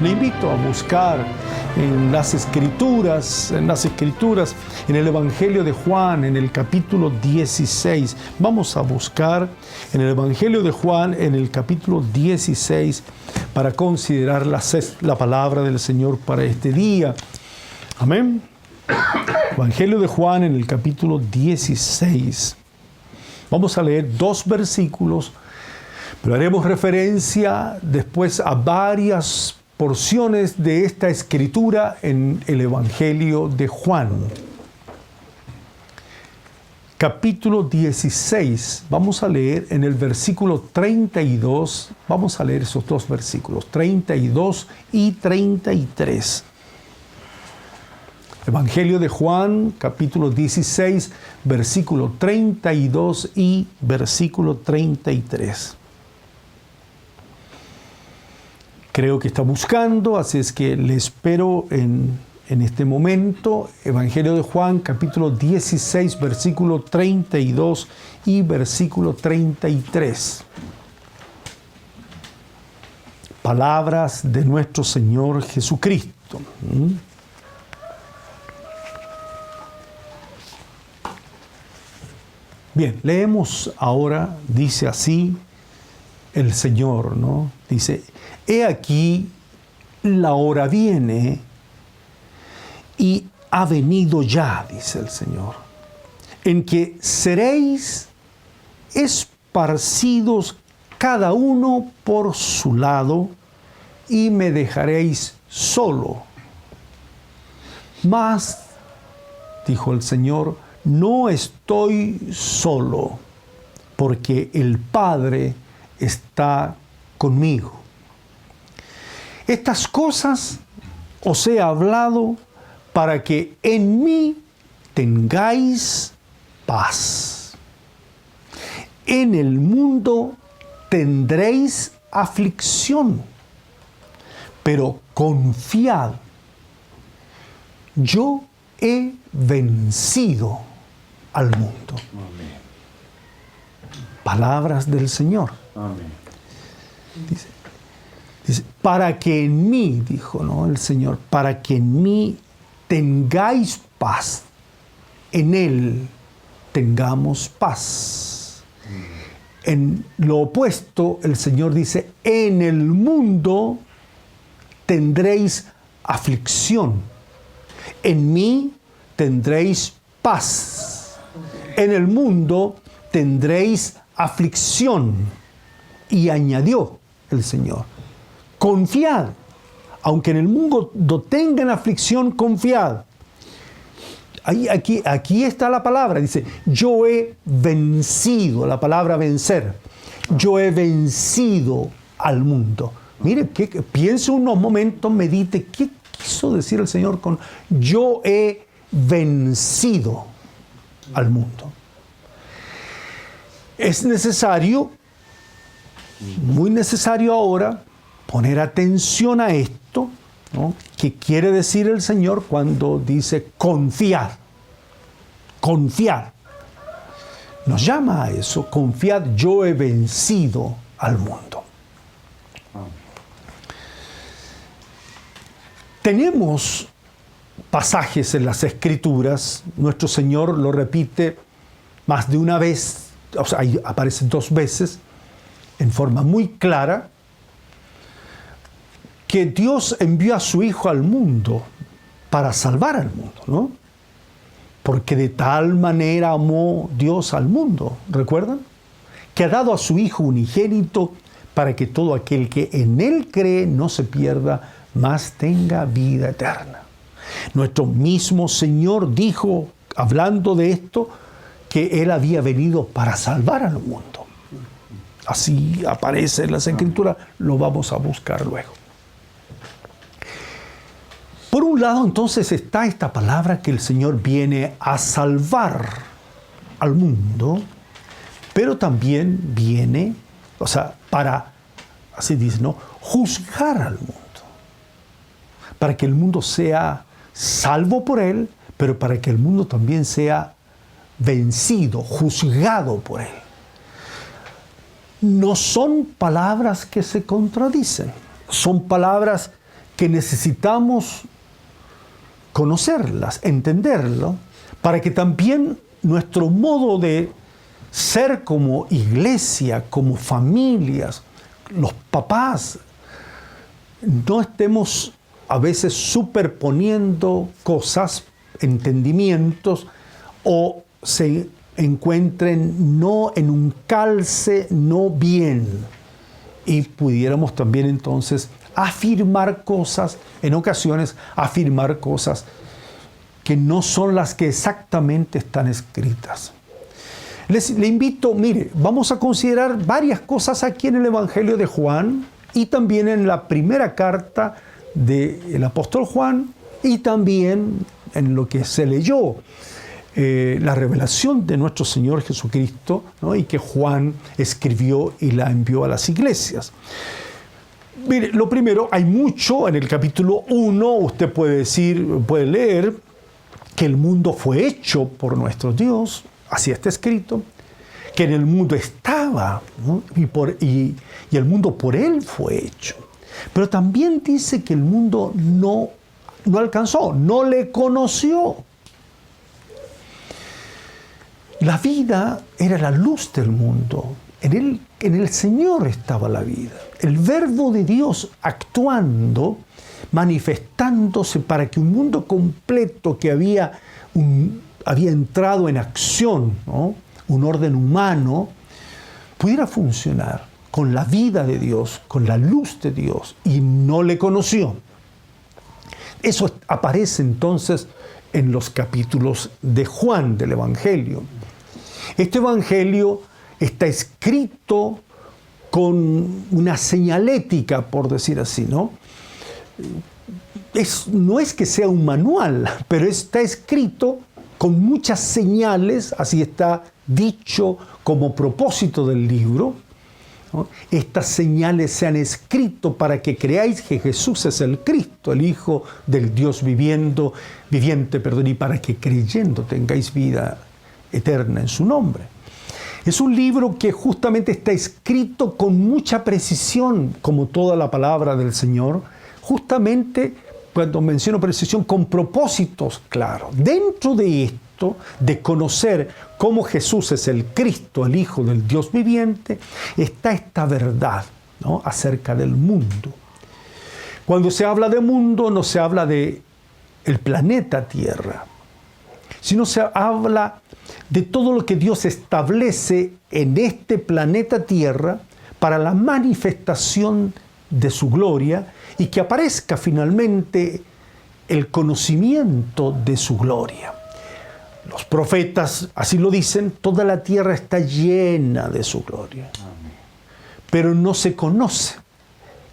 Le invito a buscar en las Escrituras, en el Evangelio de Juan, en el capítulo 16. Vamos a buscar en el Evangelio de Juan, en el capítulo 16, para considerar la palabra del Señor para este día. Amén. Evangelio de Juan, en el capítulo 16. Vamos a leer 2 versículos, pero haremos referencia después a varias porciones de esta escritura en el Evangelio de Juan. Capítulo 16, vamos a leer en el versículo 32, vamos a leer esos 2 versículos, 32 y 33. Evangelio de Juan, capítulo 16, versículo 32 y versículo 33. Creo que está buscando, así es que le espero en este momento. Evangelio de Juan, capítulo 16, versículo 32 y versículo 33. Palabras de nuestro Señor Jesucristo. Bien, leemos ahora, dice así el Señor, ¿no? Dice: he aquí, la hora viene y ha venido ya, dice el Señor, en que seréis esparcidos cada uno por su lado y me dejaréis solo. Mas, dijo el Señor, no estoy solo, porque el Padre está conmigo. Estas cosas os he hablado para que en mí tengáis paz. En el mundo tendréis aflicción, pero confiad, yo he vencido al mundo. Amén. Palabras del Señor. Amén. Dice, para que en mí, dijo, ¿no?, el Señor, para que en mí tengáis paz, en Él tengamos paz. En lo opuesto, el Señor dice, en el mundo tendréis aflicción, en mí tendréis paz. En el mundo tendréis aflicción. Y añadió el Señor, confiad, aunque en el mundo tengan aflicción, confiad. Aquí está la palabra, dice, yo he vencido, la palabra vencer. Yo he vencido al mundo. Mire, piense unos momentos, medite, ¿qué quiso decir el Señor con yo he vencido al mundo? Es necesario, muy necesario ahora, poner atención a esto, ¿no?, que quiere decir el Señor cuando dice confiad. Confiad. Nos llama a eso, confiad, yo he vencido al mundo. Tenemos pasajes en las Escrituras, nuestro Señor lo repite más de una vez, o sea, ahí aparece 2 veces, en forma muy clara, que Dios envió a su Hijo al mundo para salvar al mundo, ¿no? Porque de tal manera amó Dios al mundo, ¿recuerdan? Que ha dado a su Hijo unigénito para que todo aquel que en Él cree no se pierda, mas tenga vida eterna. Nuestro mismo Señor dijo, hablando de esto, que Él había venido para salvar al mundo. Así aparece en las Escrituras, lo vamos a buscar luego. Por un lado, entonces, está esta palabra que el Señor viene a salvar al mundo, pero también viene, o sea, para, así dice, ¿no?, juzgar al mundo. Para que el mundo sea salvo por Él, pero para que el mundo también sea vencido, juzgado por Él. No son palabras que se contradicen, son palabras que necesitamos conocerlas, entenderlo, para que también nuestro modo de ser como iglesia, como familias, los papás, no estemos a veces superponiendo cosas, entendimientos, o se encuentren no en un calce, no bien. Y pudiéramos también entonces afirmar cosas, en ocasiones afirmar cosas que no son las que exactamente están escritas. Le invito, mire, vamos a considerar varias cosas aquí en el Evangelio de Juan y también en la primera carta del apóstol Juan y también en lo que se leyó, la revelación de nuestro Señor Jesucristo, ¿no? Y que Juan escribió y la envió a las iglesias. Mire, lo primero, hay mucho en el capítulo 1, usted puede leer que el mundo fue hecho por nuestro Dios, así está escrito, que en el mundo estaba, ¿no? y el mundo por Él fue hecho. Pero también dice que el mundo no alcanzó, no le conoció. La vida era la luz del mundo. En el Señor estaba la vida. El verbo de Dios actuando, manifestándose para que un mundo completo que había entrado en acción, ¿no? Un orden humano, pudiera funcionar con la vida de Dios, con la luz de Dios, y no le conoció. Eso aparece entonces en los capítulos de Juan del Evangelio. Este Evangelio está escrito con una señalética, por decir así, ¿no? No es que sea un manual, pero está escrito con muchas señales, así está dicho como propósito del libro, ¿no? Estas señales se han escrito para que creáis que Jesús es el Cristo, el Hijo del Dios viviente, y para que creyendo tengáis vida eterna en su nombre. Es un libro que justamente está escrito con mucha precisión, como toda la palabra del Señor, justamente cuando menciono precisión, con propósitos claros. Dentro de esto, de conocer cómo Jesús es el Cristo, el Hijo del Dios viviente, está esta verdad, ¿no? Acerca del mundo. Cuando se habla de mundo, no se habla de el planeta Tierra, sino se habla de todo lo que Dios establece en este planeta Tierra para la manifestación de su gloria y que aparezca finalmente el conocimiento de su gloria. Los profetas así lo dicen, toda la tierra está llena de su gloria. Pero no se conoce.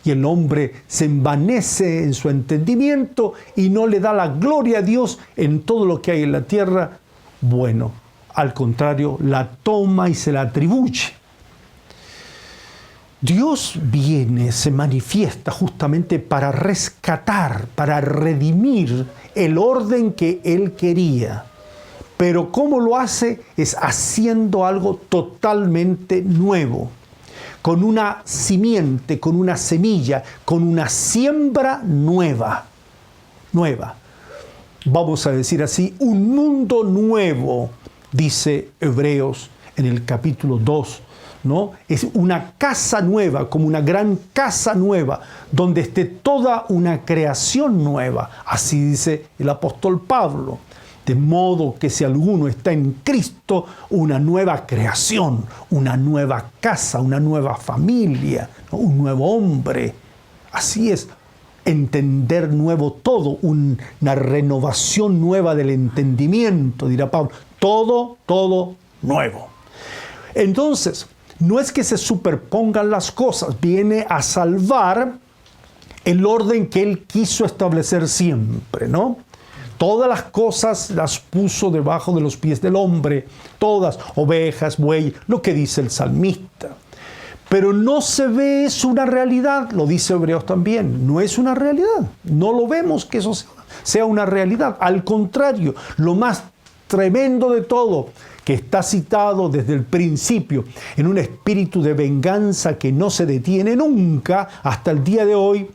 Y el hombre se envanece en su entendimiento y no le da la gloria a Dios en todo lo que hay en la tierra. Bueno, al contrario, la toma y se la atribuye. Dios viene, se manifiesta justamente para rescatar, para redimir el orden que Él quería. Pero ¿cómo lo hace? Es haciendo algo totalmente nuevo, con una simiente, con una semilla, con una siembra nueva. Vamos a decir así, un mundo nuevo, dice Hebreos en el capítulo 2, ¿no? Es una casa nueva, como una gran casa nueva, donde esté toda una creación nueva. Así dice el apóstol Pablo. De modo que si alguno está en Cristo, una nueva creación, una nueva casa, una nueva familia, ¿no? Un nuevo hombre. Así es, entender nuevo todo, una renovación nueva del entendimiento, dirá Pablo. Todo nuevo. Entonces, no es que se superpongan las cosas, viene a salvar el orden que Él quiso establecer siempre, ¿no? Todas las cosas las puso debajo de los pies del hombre, todas, ovejas, buey, lo que dice el salmista. Pero no se ve eso una realidad, lo dice Hebreos también, no es una realidad, no lo vemos que eso sea una realidad. Al contrario, lo más tremendo de todo, que está citado desde el principio en un espíritu de venganza que no se detiene nunca hasta el día de hoy,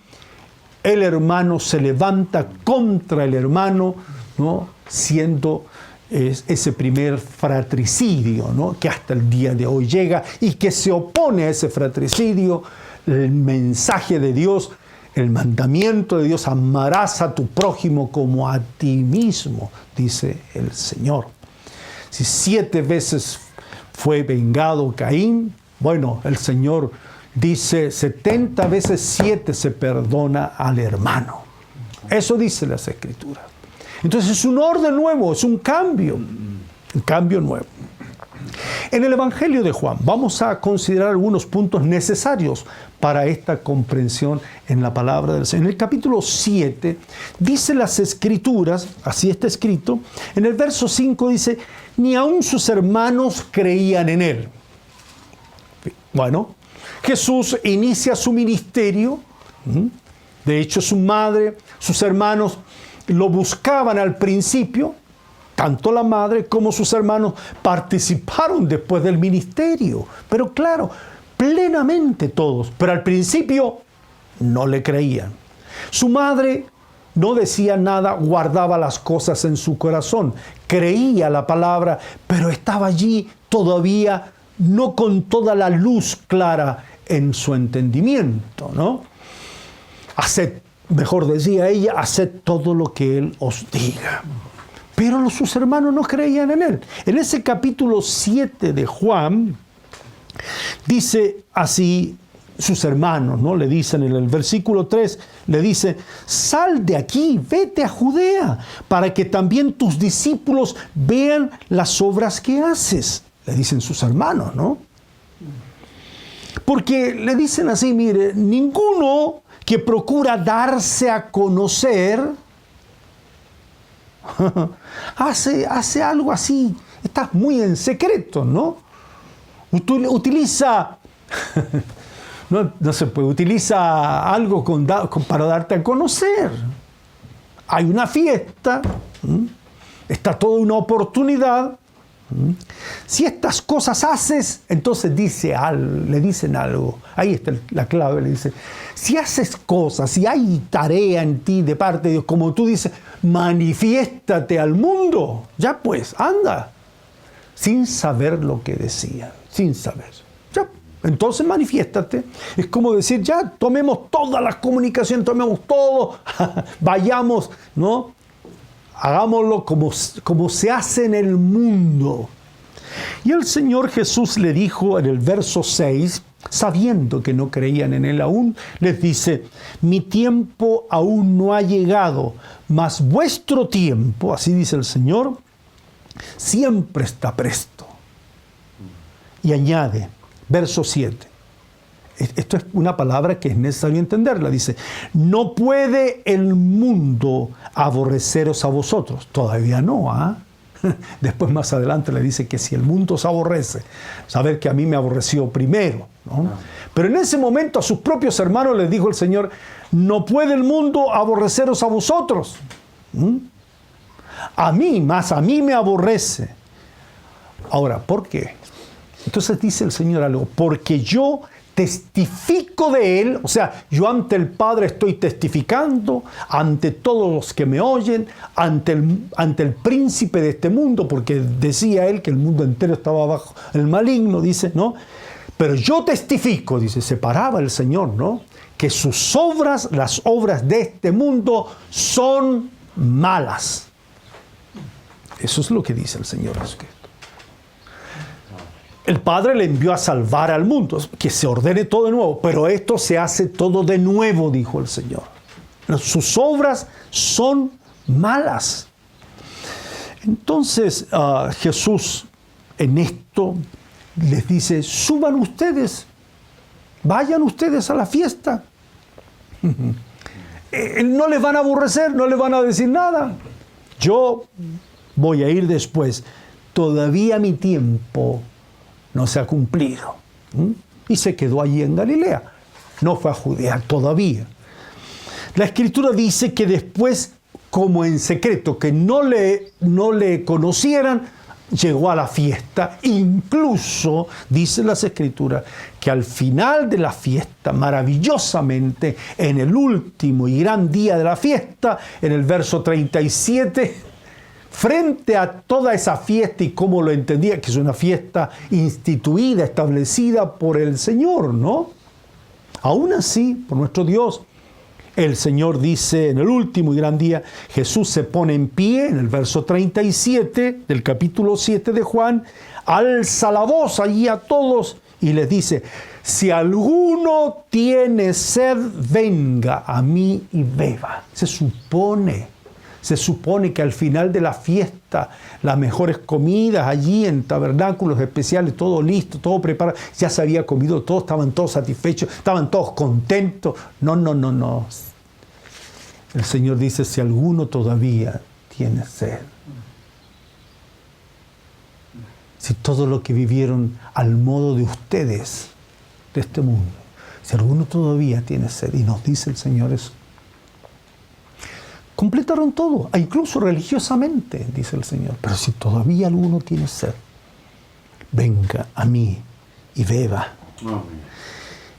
el hermano se levanta contra el hermano, ¿no? Siendo ese primer fratricidio, ¿no? Que hasta el día de hoy llega y que se opone a ese fratricidio el mensaje de Dios, el mandamiento de Dios: amarás a tu prójimo como a ti mismo, dice el Señor. Si 7 veces fue vengado Caín, bueno, el Señor dice 70 veces 7 se perdona al hermano. Eso dice las Escrituras. Entonces es un orden nuevo, es un cambio nuevo. En el Evangelio de Juan vamos a considerar algunos puntos necesarios para esta comprensión en la palabra del Señor. En el capítulo 7 dice las Escrituras, así está escrito, en el verso 5 dice: ni aun sus hermanos creían en él. Bueno, Jesús inicia su ministerio. De hecho, su madre, sus hermanos lo buscaban al principio. Tanto la madre como sus hermanos participaron después del ministerio. Pero claro, plenamente todos. Pero al principio no le creían. Su madre no decía nada, guardaba las cosas en su corazón. Creía la palabra, pero estaba allí todavía no con toda la luz clara en su entendimiento, ¿no? Haced, mejor decía ella, haced todo lo que Él os diga. Pero sus hermanos no creían en Él. En ese capítulo 7 de Juan, dice así sus hermanos, ¿no? Le dicen en el versículo 3, le dice: sal de aquí, vete a Judea, para que también tus discípulos vean las obras que haces. Le dicen sus hermanos, ¿no? Porque le dicen así: mire, ninguno que procura darse a conocer hace algo así. Estás muy en secreto, ¿no? Utiliza, no se puede, utiliza algo para darte a conocer. Hay una fiesta, está toda una oportunidad. Si estas cosas haces, entonces le dicen algo. Ahí está la clave, le dice: si haces cosas, si hay tarea en ti de parte de Dios, como tú dices, manifiéstate al mundo. Ya pues, anda. Sin saber lo que decía, sin saber. Ya, entonces manifiéstate. Es como decir: ya, tomemos toda la comunicación, tomemos todo, vayamos, ¿no? Hagámoslo como se hace en el mundo. Y el Señor Jesús le dijo en el verso 6, sabiendo que no creían en Él aún, les dice: mi tiempo aún no ha llegado, mas vuestro tiempo, así dice el Señor, siempre está presto. Y añade, verso 7. Esto es una palabra que es necesario entenderla. Dice: no puede el mundo aborreceros a vosotros. Todavía no, ¿ah? Después más adelante le dice que si el mundo os aborrece, saber que a mí me aborreció primero, ¿no? Pero en ese momento a sus propios hermanos les dijo el Señor: no puede el mundo aborreceros a vosotros. A mí me aborrece. Ahora, ¿por qué? Entonces dice el Señor algo: porque yo testifico de Él, o sea, yo ante el Padre estoy testificando, ante todos los que me oyen, ante el príncipe de este mundo, porque decía Él que el mundo entero estaba bajo el maligno, dice, ¿no? Pero yo testifico, dice, separaba el Señor, ¿no? Que sus obras, las obras de este mundo, son malas. Eso es lo que dice el Señor Jesucristo. El Padre le envió a salvar al mundo, que se ordene todo de nuevo, pero esto se hace todo de nuevo, dijo el Señor. Sus obras son malas. Entonces Jesús en esto les dice: suban ustedes, vayan ustedes a la fiesta. No les van a aborrecer, no les van a decir nada. Yo voy a ir después. Todavía mi tiempo no se ha cumplido. Y se quedó allí en Galilea. No fue a Judea todavía. La Escritura dice que después, como en secreto, que no le conocieran, llegó a la fiesta. Incluso, dicen las Escrituras, que al final de la fiesta, maravillosamente, en el último y gran día de la fiesta, en el verso 37, frente a toda esa fiesta y cómo lo entendía, que es una fiesta instituida, establecida por el Señor, ¿no? Aún así, por nuestro Dios, el Señor dice en el último y gran día, Jesús se pone en pie, en el verso 37 del capítulo 7 de Juan, alza la voz allí a todos y les dice, si alguno tiene sed, venga a mí y beba. Se supone que al final de la fiesta, las mejores comidas allí en tabernáculos especiales, todo listo, todo preparado, ya se había comido todo, estaban todos satisfechos, estaban todos contentos. No. El Señor dice, si alguno todavía tiene sed, si todo lo que vivieron al modo de ustedes, de este mundo, si alguno todavía tiene sed, y nos dice el Señor eso, completaron todo, incluso religiosamente, dice el Señor. Pero si todavía alguno tiene sed, venga a mí y beba.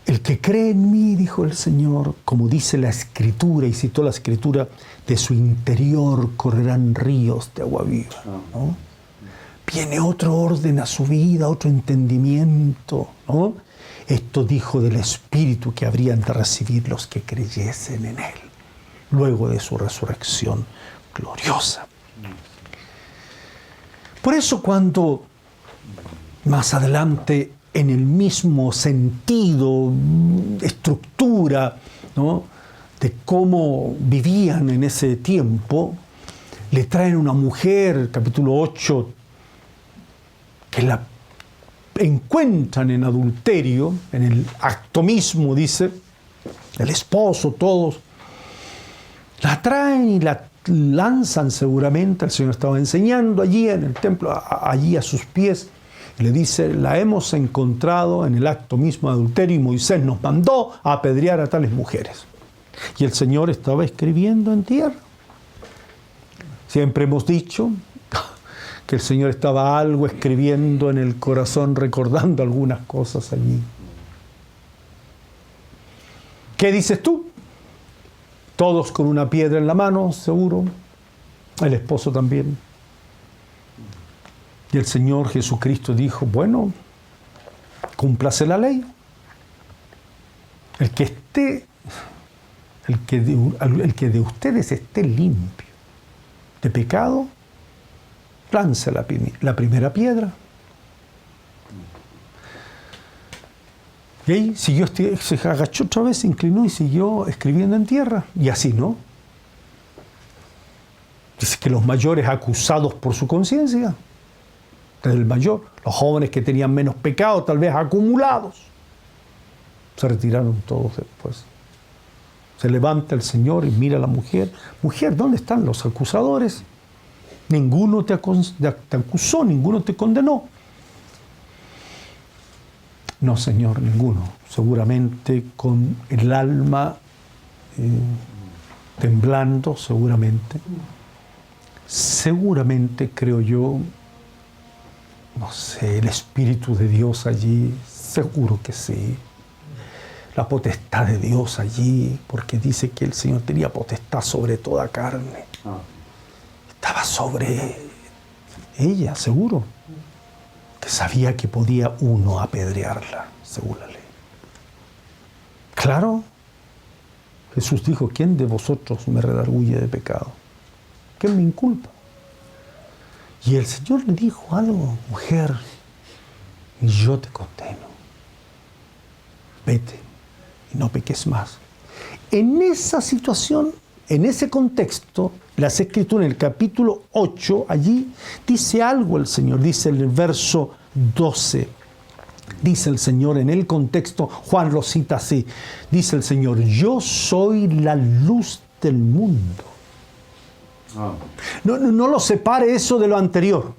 El que cree en mí, dijo el Señor, como dice la Escritura, y citó la Escritura, de su interior correrán ríos de agua viva, ¿no? Viene otro orden a su vida, otro entendimiento, ¿no? Esto dijo del Espíritu que habrían de recibir los que creyesen en Él, luego de su resurrección gloriosa. Por eso cuando más adelante, en el mismo sentido, estructura, ¿no?, de cómo vivían en ese tiempo, le traen una mujer, capítulo 8, que la encuentran en adulterio, en el acto mismo, dice, el esposo, todos, la traen y la lanzan seguramente, el Señor estaba enseñando allí en el templo, allí a sus pies, y le dice, la hemos encontrado en el acto mismo de adulterio y Moisés nos mandó a apedrear a tales mujeres. Y el Señor estaba escribiendo en tierra. Siempre hemos dicho que el Señor estaba algo escribiendo en el corazón, recordando algunas cosas allí. ¿Qué dices tú? Todos con una piedra en la mano, seguro. El esposo también. Y el Señor Jesucristo dijo, bueno, cúmplase la ley. El que de ustedes esté limpio de pecado, lance la primera piedra. Y ahí siguió, se agachó otra vez, se inclinó y siguió escribiendo en tierra. Y así, ¿no? Dice que los mayores acusados por su conciencia, desde el mayor, los jóvenes que tenían menos pecado, tal vez acumulados, se retiraron todos después. Se levanta el Señor y mira a la mujer. Mujer, ¿dónde están los acusadores? Ninguno te acusó, ninguno te condenó. No, Señor, ninguno. Seguramente con el alma temblando, seguramente. Seguramente, creo yo, no sé, el Espíritu de Dios allí, seguro que sí. La potestad de Dios allí, porque dice que el Señor tenía potestad sobre toda carne. Estaba sobre ella, seguro, que sabía que podía uno apedrearla, según la ley. Claro, Jesús dijo, ¿quién de vosotros me redarguye de pecado? ¿Quién me inculpa? Y el Señor le dijo algo, mujer, yo te condeno. Vete y no peques más. En esa situación, en ese contexto, las Escrituras en el capítulo 8, allí dice algo el Señor, dice en el verso 12, dice el Señor en el contexto, Juan lo cita así, dice el Señor, yo soy la luz del mundo. No lo separe eso de lo anterior.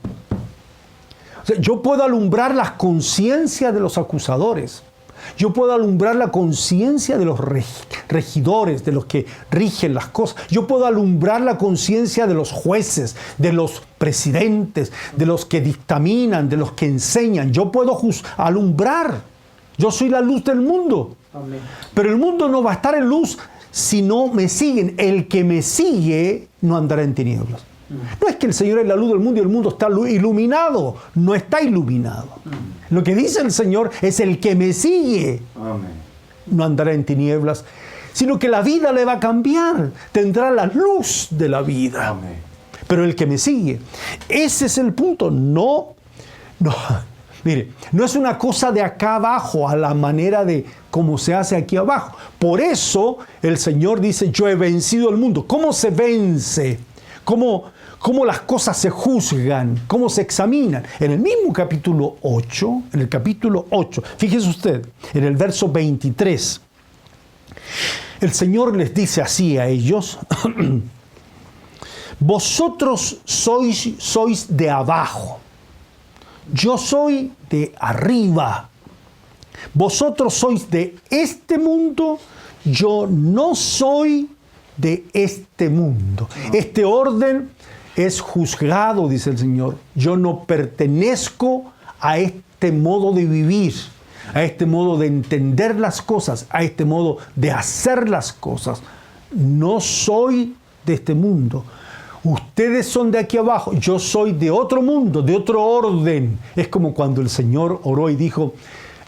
O sea, yo puedo alumbrar las conciencias de los acusadores, Yo puedo alumbrar la conciencia de los regidores, de los que rigen las cosas. Yo puedo alumbrar la conciencia de los jueces, de los presidentes, de los que dictaminan, de los que enseñan. Yo puedo alumbrar. Yo soy la luz del mundo. Amén. Pero el mundo no va a estar en luz si no me siguen. El que me sigue no andará en tinieblas. No es que el Señor es la luz del mundo y el mundo está iluminado. No está iluminado. Lo que dice el Señor es: el que me sigue no andará en tinieblas, sino que la vida le va a cambiar. Tendrá la luz de la vida. Amén. Pero el que me sigue, ese es el punto. No, mire, no es una cosa de acá abajo a la manera de cómo se hace aquí abajo. Por eso el Señor dice: yo he vencido el mundo. ¿Cómo se vence? ¿Cómo las cosas se juzgan? ¿Cómo se examinan? En el mismo capítulo 8, fíjese usted, en el verso 23, el Señor les dice así a ellos: vosotros sois de abajo, yo soy de arriba. Vosotros sois de este mundo, yo no soy de este mundo. Este orden es juzgado, dice el Señor. Yo no pertenezco a este modo de vivir, a este modo de entender las cosas, a este modo de hacer las cosas. No soy de este mundo. Ustedes son de aquí abajo, yo soy de otro mundo, de otro orden. Es como cuando el Señor oró y dijo: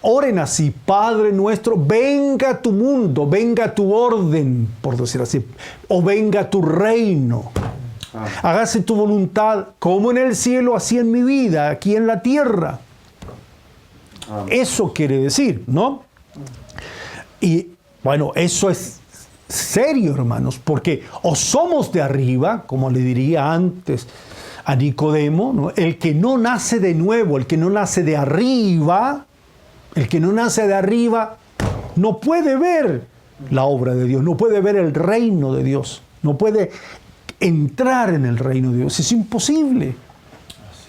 oren así: Padre nuestro, venga tu mundo, venga tu orden, por decir así, o venga tu reino. Hágase tu voluntad, como en el cielo, así en mi vida, aquí en la tierra. Eso quiere decir, ¿no? Y bueno, eso es serio, hermanos, porque o somos de arriba, como le diría antes a Nicodemo, ¿no? El que no nace de nuevo, el que no nace de arriba, no puede ver la obra de Dios, no puede ver el reino de Dios, no puede entrar en el reino de Dios. Es imposible.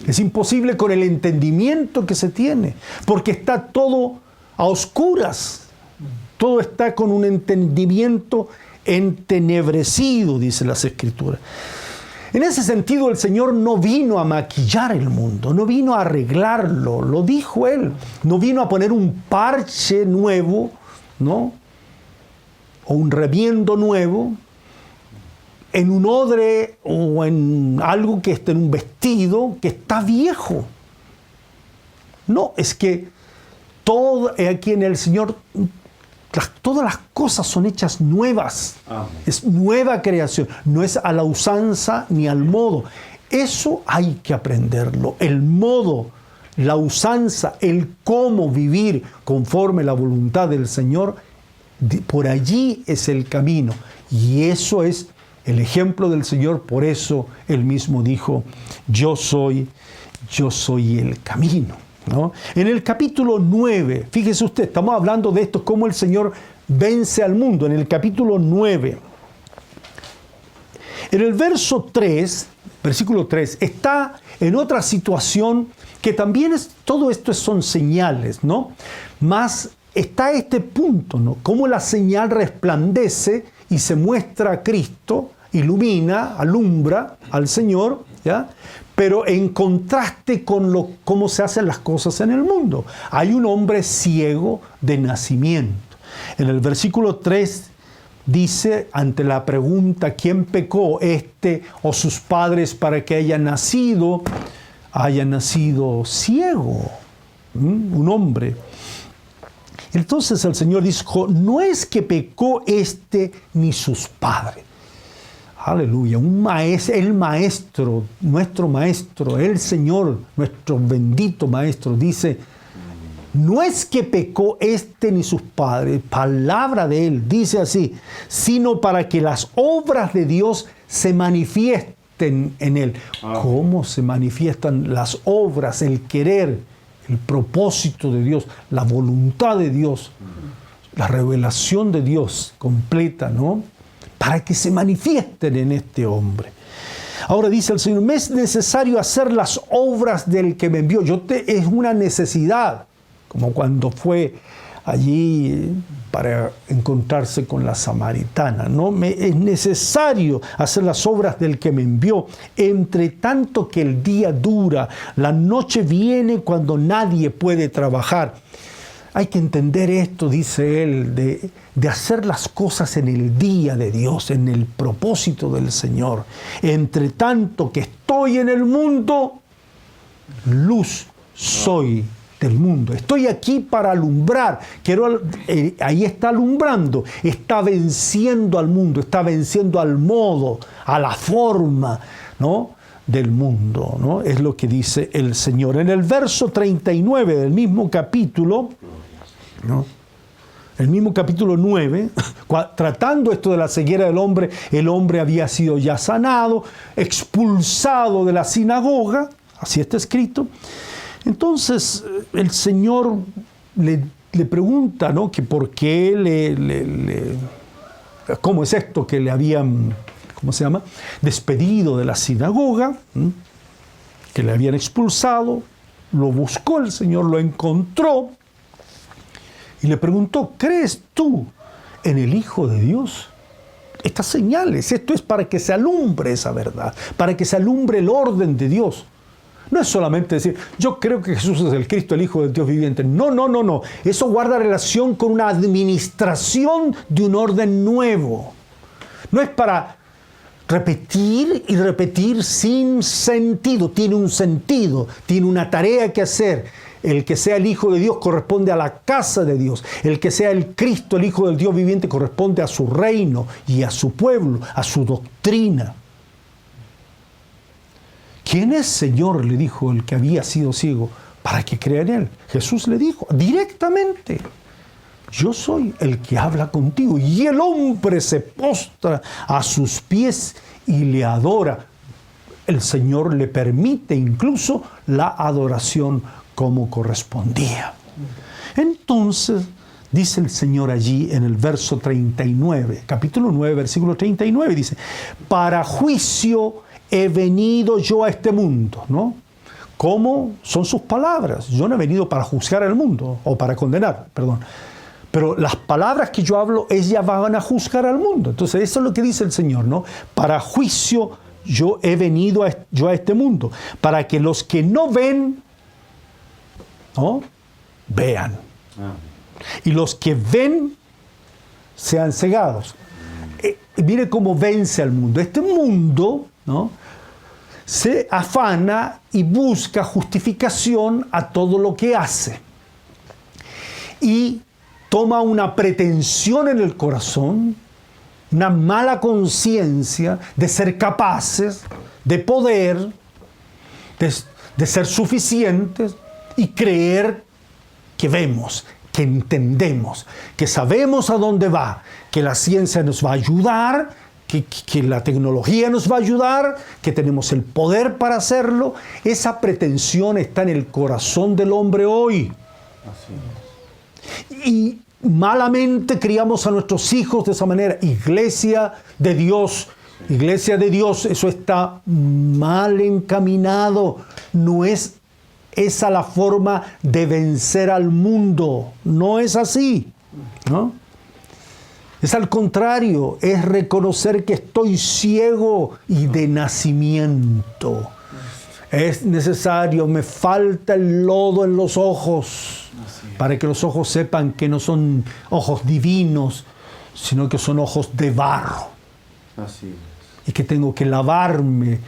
Es imposible con el entendimiento que se tiene, porque está todo a oscuras. Todo está con un entendimiento entenebrecido, dice las Escrituras. En ese sentido, el Señor no vino a maquillar el mundo, no vino a arreglarlo, lo dijo Él. No vino a poner un parche nuevo, ¿no? O un remiendo nuevo en un odre o en algo que esté en un vestido que está viejo. No, es que todo aquí en el Señor, todas las cosas son hechas nuevas. Amén. Es nueva creación, no es a la usanza ni al modo. Eso hay que aprenderlo. El modo, la usanza, el cómo vivir conforme la voluntad del Señor, por allí es el camino. Y eso es el ejemplo del Señor. Por eso Él mismo dijo: yo soy el camino, ¿no? En el capítulo 9, fíjese usted, estamos hablando de esto, cómo el Señor vence al mundo. En el capítulo 9, en el verso 3, versículo 3, está en otra situación que también es, todo esto son señales, ¿no? Más está este punto, ¿no? Cómo la señal resplandece y se muestra a Cristo, ilumina, alumbra al Señor, ¿ya? Pero en contraste con cómo se hacen las cosas en el mundo. Hay un hombre ciego de nacimiento. En el versículo 3 dice, ante la pregunta: ¿quién pecó, este o sus padres, para que haya nacido ciego? Un hombre. Entonces el Señor dijo: no es que pecó este ni sus padres. Aleluya, el maestro, nuestro maestro, el Señor, nuestro bendito maestro, dice: no es que pecó este ni sus padres, palabra de Él, dice así, sino para que las obras de Dios se manifiesten en Él. ¿Cómo se manifiestan las obras, el querer, el propósito de Dios, la voluntad de Dios, la revelación de Dios completa, ¿no? Para que se manifiesten en este hombre. Ahora dice el Señor: me es necesario hacer las obras del que me envió. Es una necesidad, como cuando fue allí para encontrarse con la samaritana, ¿no? Es necesario hacer las obras del que me envió, entre tanto que el día dura, la noche viene cuando nadie puede trabajar. Hay que entender esto, dice él, de hacer las cosas en el día de Dios, en el propósito del Señor. Entre tanto que estoy en el mundo, luz soy del mundo. Estoy aquí para alumbrar. Ahí está alumbrando, está venciendo al mundo, está venciendo al modo, a la forma, ¿no?, del mundo, ¿no? Es lo que dice el Señor. En el verso 39 del mismo capítulo, ¿no?, el mismo capítulo 9, tratando esto de la ceguera del hombre, el hombre había sido ya sanado, expulsado de la sinagoga, así está escrito. Entonces el Señor le pregunta, ¿no?, que por qué ¿cómo es esto que le habían, ¿cómo se llama?, despedido de la sinagoga, que le habían expulsado. Lo buscó el Señor, lo encontró y le preguntó: ¿crees tú en el Hijo de Dios? Estas señales, esto es para que se alumbre esa verdad, para que se alumbre el orden de Dios. No es solamente decir, yo creo que Jesús es el Cristo, el Hijo del Dios viviente. No, no, no, no. Eso guarda relación con una administración de un orden nuevo. No es para repetir y repetir sin sentido. Tiene un sentido, tiene una tarea que hacer. El que sea el Hijo de Dios corresponde a la casa de Dios. El que sea el Cristo, el Hijo del Dios viviente, corresponde a su reino y a su pueblo, a su doctrina. ¿Quién es, Señor?, le dijo el que había sido ciego, para que crea en él. Jesús le dijo directamente: yo soy el que habla contigo. Y el hombre se postra a sus pies y le adora. El Señor le permite incluso la adoración como correspondía. Entonces, dice el Señor allí en el verso 39, capítulo 9, versículo 39, dice: para juicio he venido yo a este mundo, ¿no? ¿Cómo son sus palabras? Yo no he venido para juzgar al mundo, o para condenar, perdón. Pero las palabras que yo hablo, ellas van a juzgar al mundo. Entonces, eso es lo que dice el Señor, ¿no? Para juicio yo he venido yo a este mundo, para que los que no ven, ¿no?, vean. Y los que ven sean cegados. Mire cómo vence al mundo. Este mundo, ¿no?, se afana y busca justificación a todo lo que hace. Y toma una pretensión en el corazón, una mala conciencia de ser capaces, de poder, de ser suficientes, y creer que vemos, que entendemos, que sabemos a dónde va, que la ciencia nos va a ayudar, que la tecnología nos va a ayudar, que tenemos el poder para hacerlo. Esa pretensión está en el corazón del hombre hoy. Así es. Y malamente criamos a nuestros hijos de esa manera. Iglesia de Dios, eso está mal encaminado. No es esa la forma de vencer al mundo. No es así, ¿no? Es al contrario, es reconocer que estoy ciego y de nacimiento. Es necesario, me falta el lodo en los ojos, para que los ojos sepan que no son ojos divinos, sino que son ojos de barro. Así es. Y que tengo que lavarme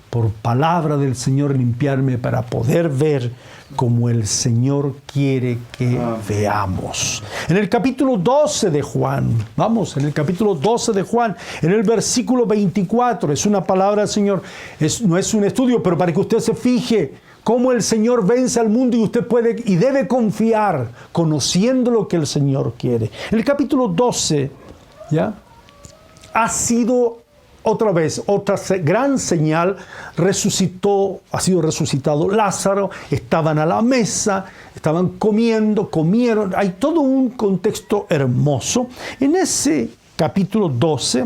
por palabra del Señor, limpiarme para poder ver como el Señor quiere que veamos. En el capítulo 12 de Juan, en el capítulo 12 de Juan, en el versículo 24, es una palabra del Señor, no es un estudio, pero para que usted se fije cómo el Señor vence al mundo, y usted puede y debe confiar, conociendo lo que el Señor quiere. En el capítulo 12, ¿ya?, ha sido otra vez, otra gran señal, ha sido resucitado Lázaro, estaban a la mesa, estaban comieron, hay todo un contexto hermoso. En ese capítulo 12,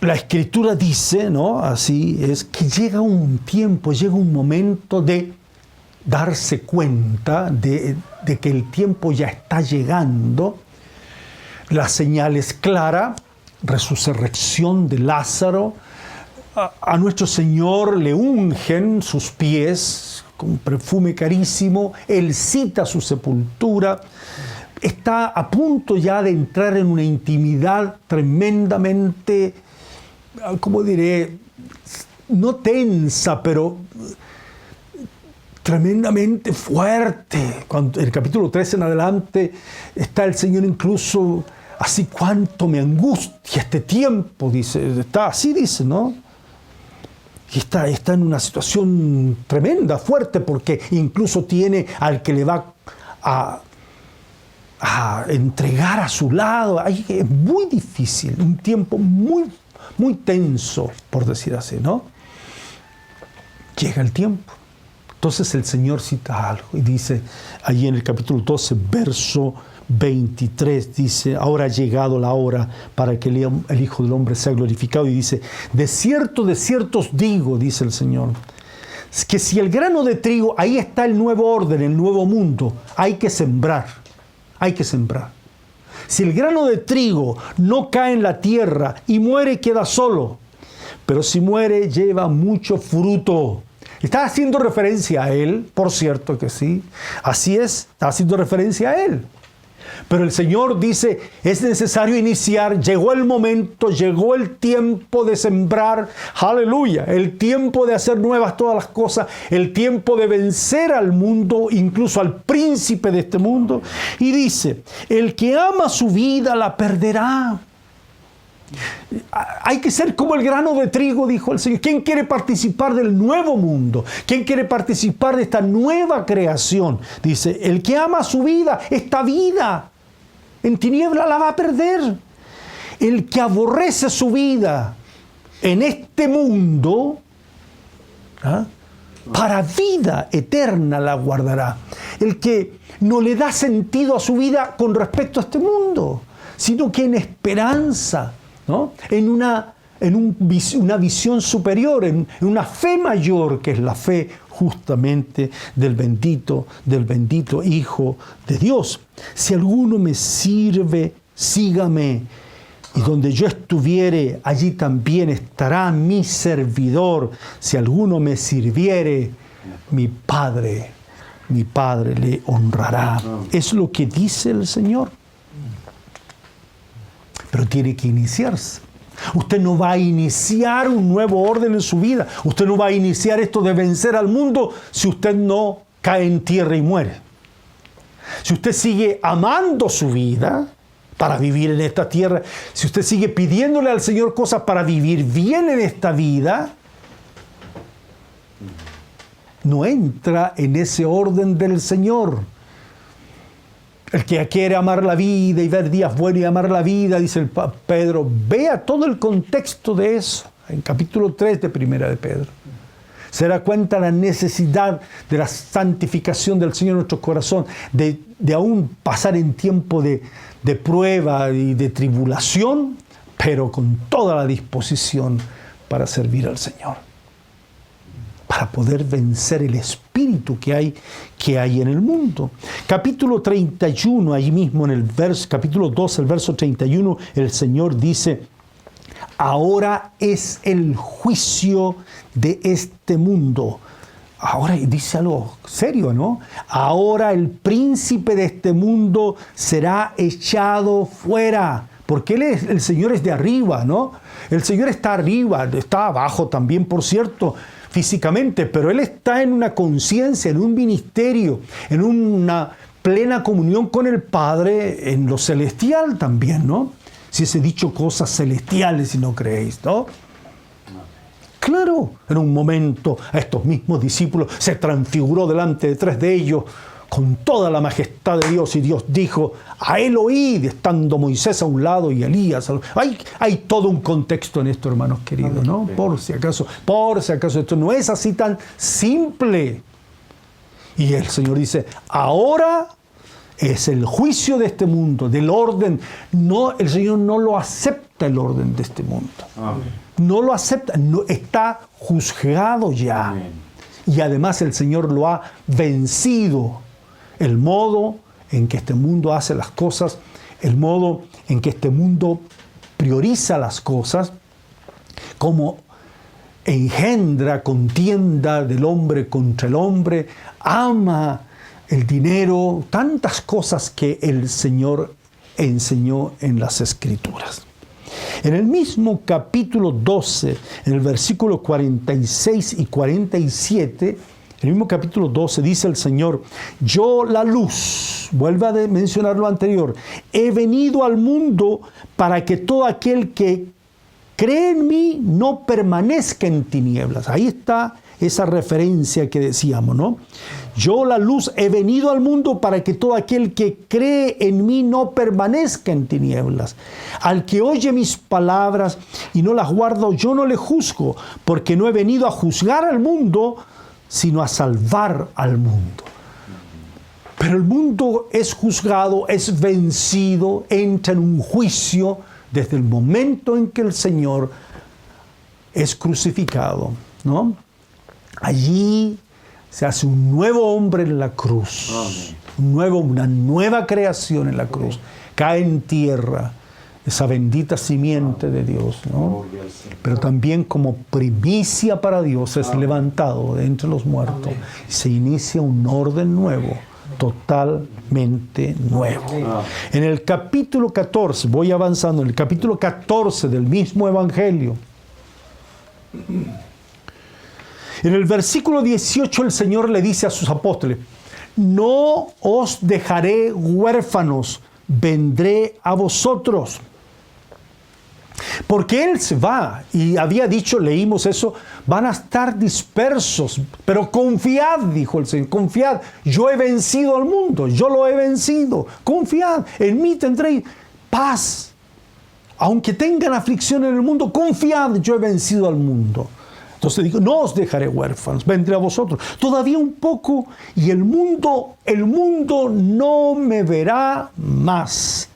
la Escritura dice, ¿no?, así es, que llega un tiempo, llega un momento de darse cuenta de que el tiempo ya está llegando. La señal es clara, resurrección de Lázaro. A nuestro Señor le ungen sus pies con perfume carísimo. Él cita su sepultura. Está a punto ya de entrar en una intimidad tremendamente, ¿cómo diré? No tensa, pero tremendamente fuerte. Cuando en el capítulo 3 en adelante está el Señor incluso así, cuánto me angustia este tiempo, dice, está así, dice, ¿no? Y está en una situación tremenda, fuerte, porque incluso tiene al que le va a entregar a su lado. Es muy difícil, un tiempo muy, muy tenso, por decir así, ¿no? Llega el tiempo. Entonces el Señor cita algo y dice, allí en el capítulo 12, verso 23, dice, ahora ha llegado la hora para que el Hijo del Hombre sea glorificado. Y dice, de cierto os digo, dice el Señor, que si el grano de trigo, ahí está el nuevo orden, el nuevo mundo, hay que sembrar, hay que sembrar. Si el grano de trigo no cae en la tierra y muere, queda solo, pero si muere, lleva mucho fruto. Está haciendo referencia a Él, por cierto que sí, así es, está haciendo referencia a Él. Pero el Señor dice, es necesario iniciar, llegó el momento, llegó el tiempo de sembrar, aleluya, el tiempo de hacer nuevas todas las cosas, el tiempo de vencer al mundo, incluso al príncipe de este mundo. Y dice, el que ama su vida la perderá. Hay que ser como el grano de trigo, dijo el Señor. ¿Quién quiere participar del nuevo mundo? ¿Quién quiere participar de esta nueva creación? Dice, el que ama su vida, esta vida en tiniebla la va a perder. El que aborrece su vida en este mundo, para vida eterna la guardará. El que no le da sentido a su vida con respecto a este mundo, sino que en esperanza, ¿no? En una visión superior, en una fe mayor, que es la fe justamente del bendito Hijo de Dios. Si alguno me sirve, sígame, y donde yo estuviere, allí también estará mi servidor. Si alguno me sirviere, mi Padre le honrará. Es lo que dice el Señor. Pero tiene que iniciarse. Usted no va a iniciar un nuevo orden en su vida. Usted no va a iniciar esto de vencer al mundo si usted no cae en tierra y muere. Si usted sigue amando su vida para vivir en esta tierra, si usted sigue pidiéndole al Señor cosas para vivir bien en esta vida, no entra en ese orden del Señor. El que quiere amar la vida y ver días buenos y amar la vida, dice el Pedro, vea todo el contexto de eso, en capítulo 3 de Primera de Pedro. Se da cuenta la necesidad de la santificación del Señor en nuestro corazón, de aún pasar en tiempo de prueba y de tribulación, pero con toda la disposición para servir al Señor, para poder vencer el espíritu que hay en el mundo. Capítulo 31, allí mismo en el capítulo 2, el verso 31, el Señor dice, ahora es el juicio de este mundo. Ahora dice algo serio, ¿no? Ahora el príncipe de este mundo será echado fuera. Porque el Señor es de arriba, ¿no? El Señor está arriba, está abajo también, por cierto, físicamente, pero Él está en una conciencia, en un ministerio, en una plena comunión con el Padre, en lo celestial también, ¿no? Si os he dicho cosas celestiales y no creéis, ¿no? Claro, en un momento a estos mismos discípulos se transfiguró delante de 3 de ellos con toda la majestad de Dios, y Dios dijo, a Él oíd, estando Moisés a un lado y Elías. Hay todo un contexto en esto, hermanos queridos, ¿no? Por si acaso, esto no es así tan simple. Y el Señor dice, ahora es el juicio de este mundo, del orden. No, el Señor no lo acepta, el orden de este mundo. Amén. No lo acepta, no, está juzgado ya. Amén. y además el Señor lo ha vencido. El modo en que este mundo hace las cosas, el modo en que este mundo prioriza las cosas, como engendra contienda del hombre contra el hombre, ama el dinero, tantas cosas que el Señor enseñó en las Escrituras. En el mismo capítulo 12, en el versículo 46 y 47, en el mismo capítulo 12 dice el Señor: yo la luz, vuelve a mencionar lo anterior, he venido al mundo para que todo aquel que cree en mí no permanezca en tinieblas. Ahí está esa referencia que decíamos, ¿no? Yo, la luz, he venido al mundo para que todo aquel que cree en mí no permanezca en tinieblas. Al que oye mis palabras y no las guardo, yo no le juzgo, porque no he venido a juzgar al mundo, sino a salvar al mundo. Pero el mundo es juzgado, es vencido, entra en un juicio desde el momento en que el Señor es crucificado, ¿no? Allí se hace un nuevo hombre en la cruz, una nueva creación en la cruz. Cae en tierra esa bendita simiente de Dios, ¿no? Pero también como primicia para Dios es levantado de entre los muertos. Y se inicia un orden nuevo, totalmente nuevo. En el capítulo 14, voy avanzando, en el capítulo 14 del mismo Evangelio, en el versículo 18 el Señor le dice a sus apóstoles: no os dejaré huérfanos, vendré a vosotros. Porque Él se va, y había dicho, leímos eso, van a estar dispersos, pero confiad, dijo el Señor, confiad, yo he vencido al mundo, yo lo he vencido, confiad, en mí tendréis paz. Aunque tengan aflicción en el mundo, confiad, yo he vencido al mundo. Entonces digo, no os dejaré huérfanos, vendré a vosotros. Todavía un poco y el mundo no me verá más.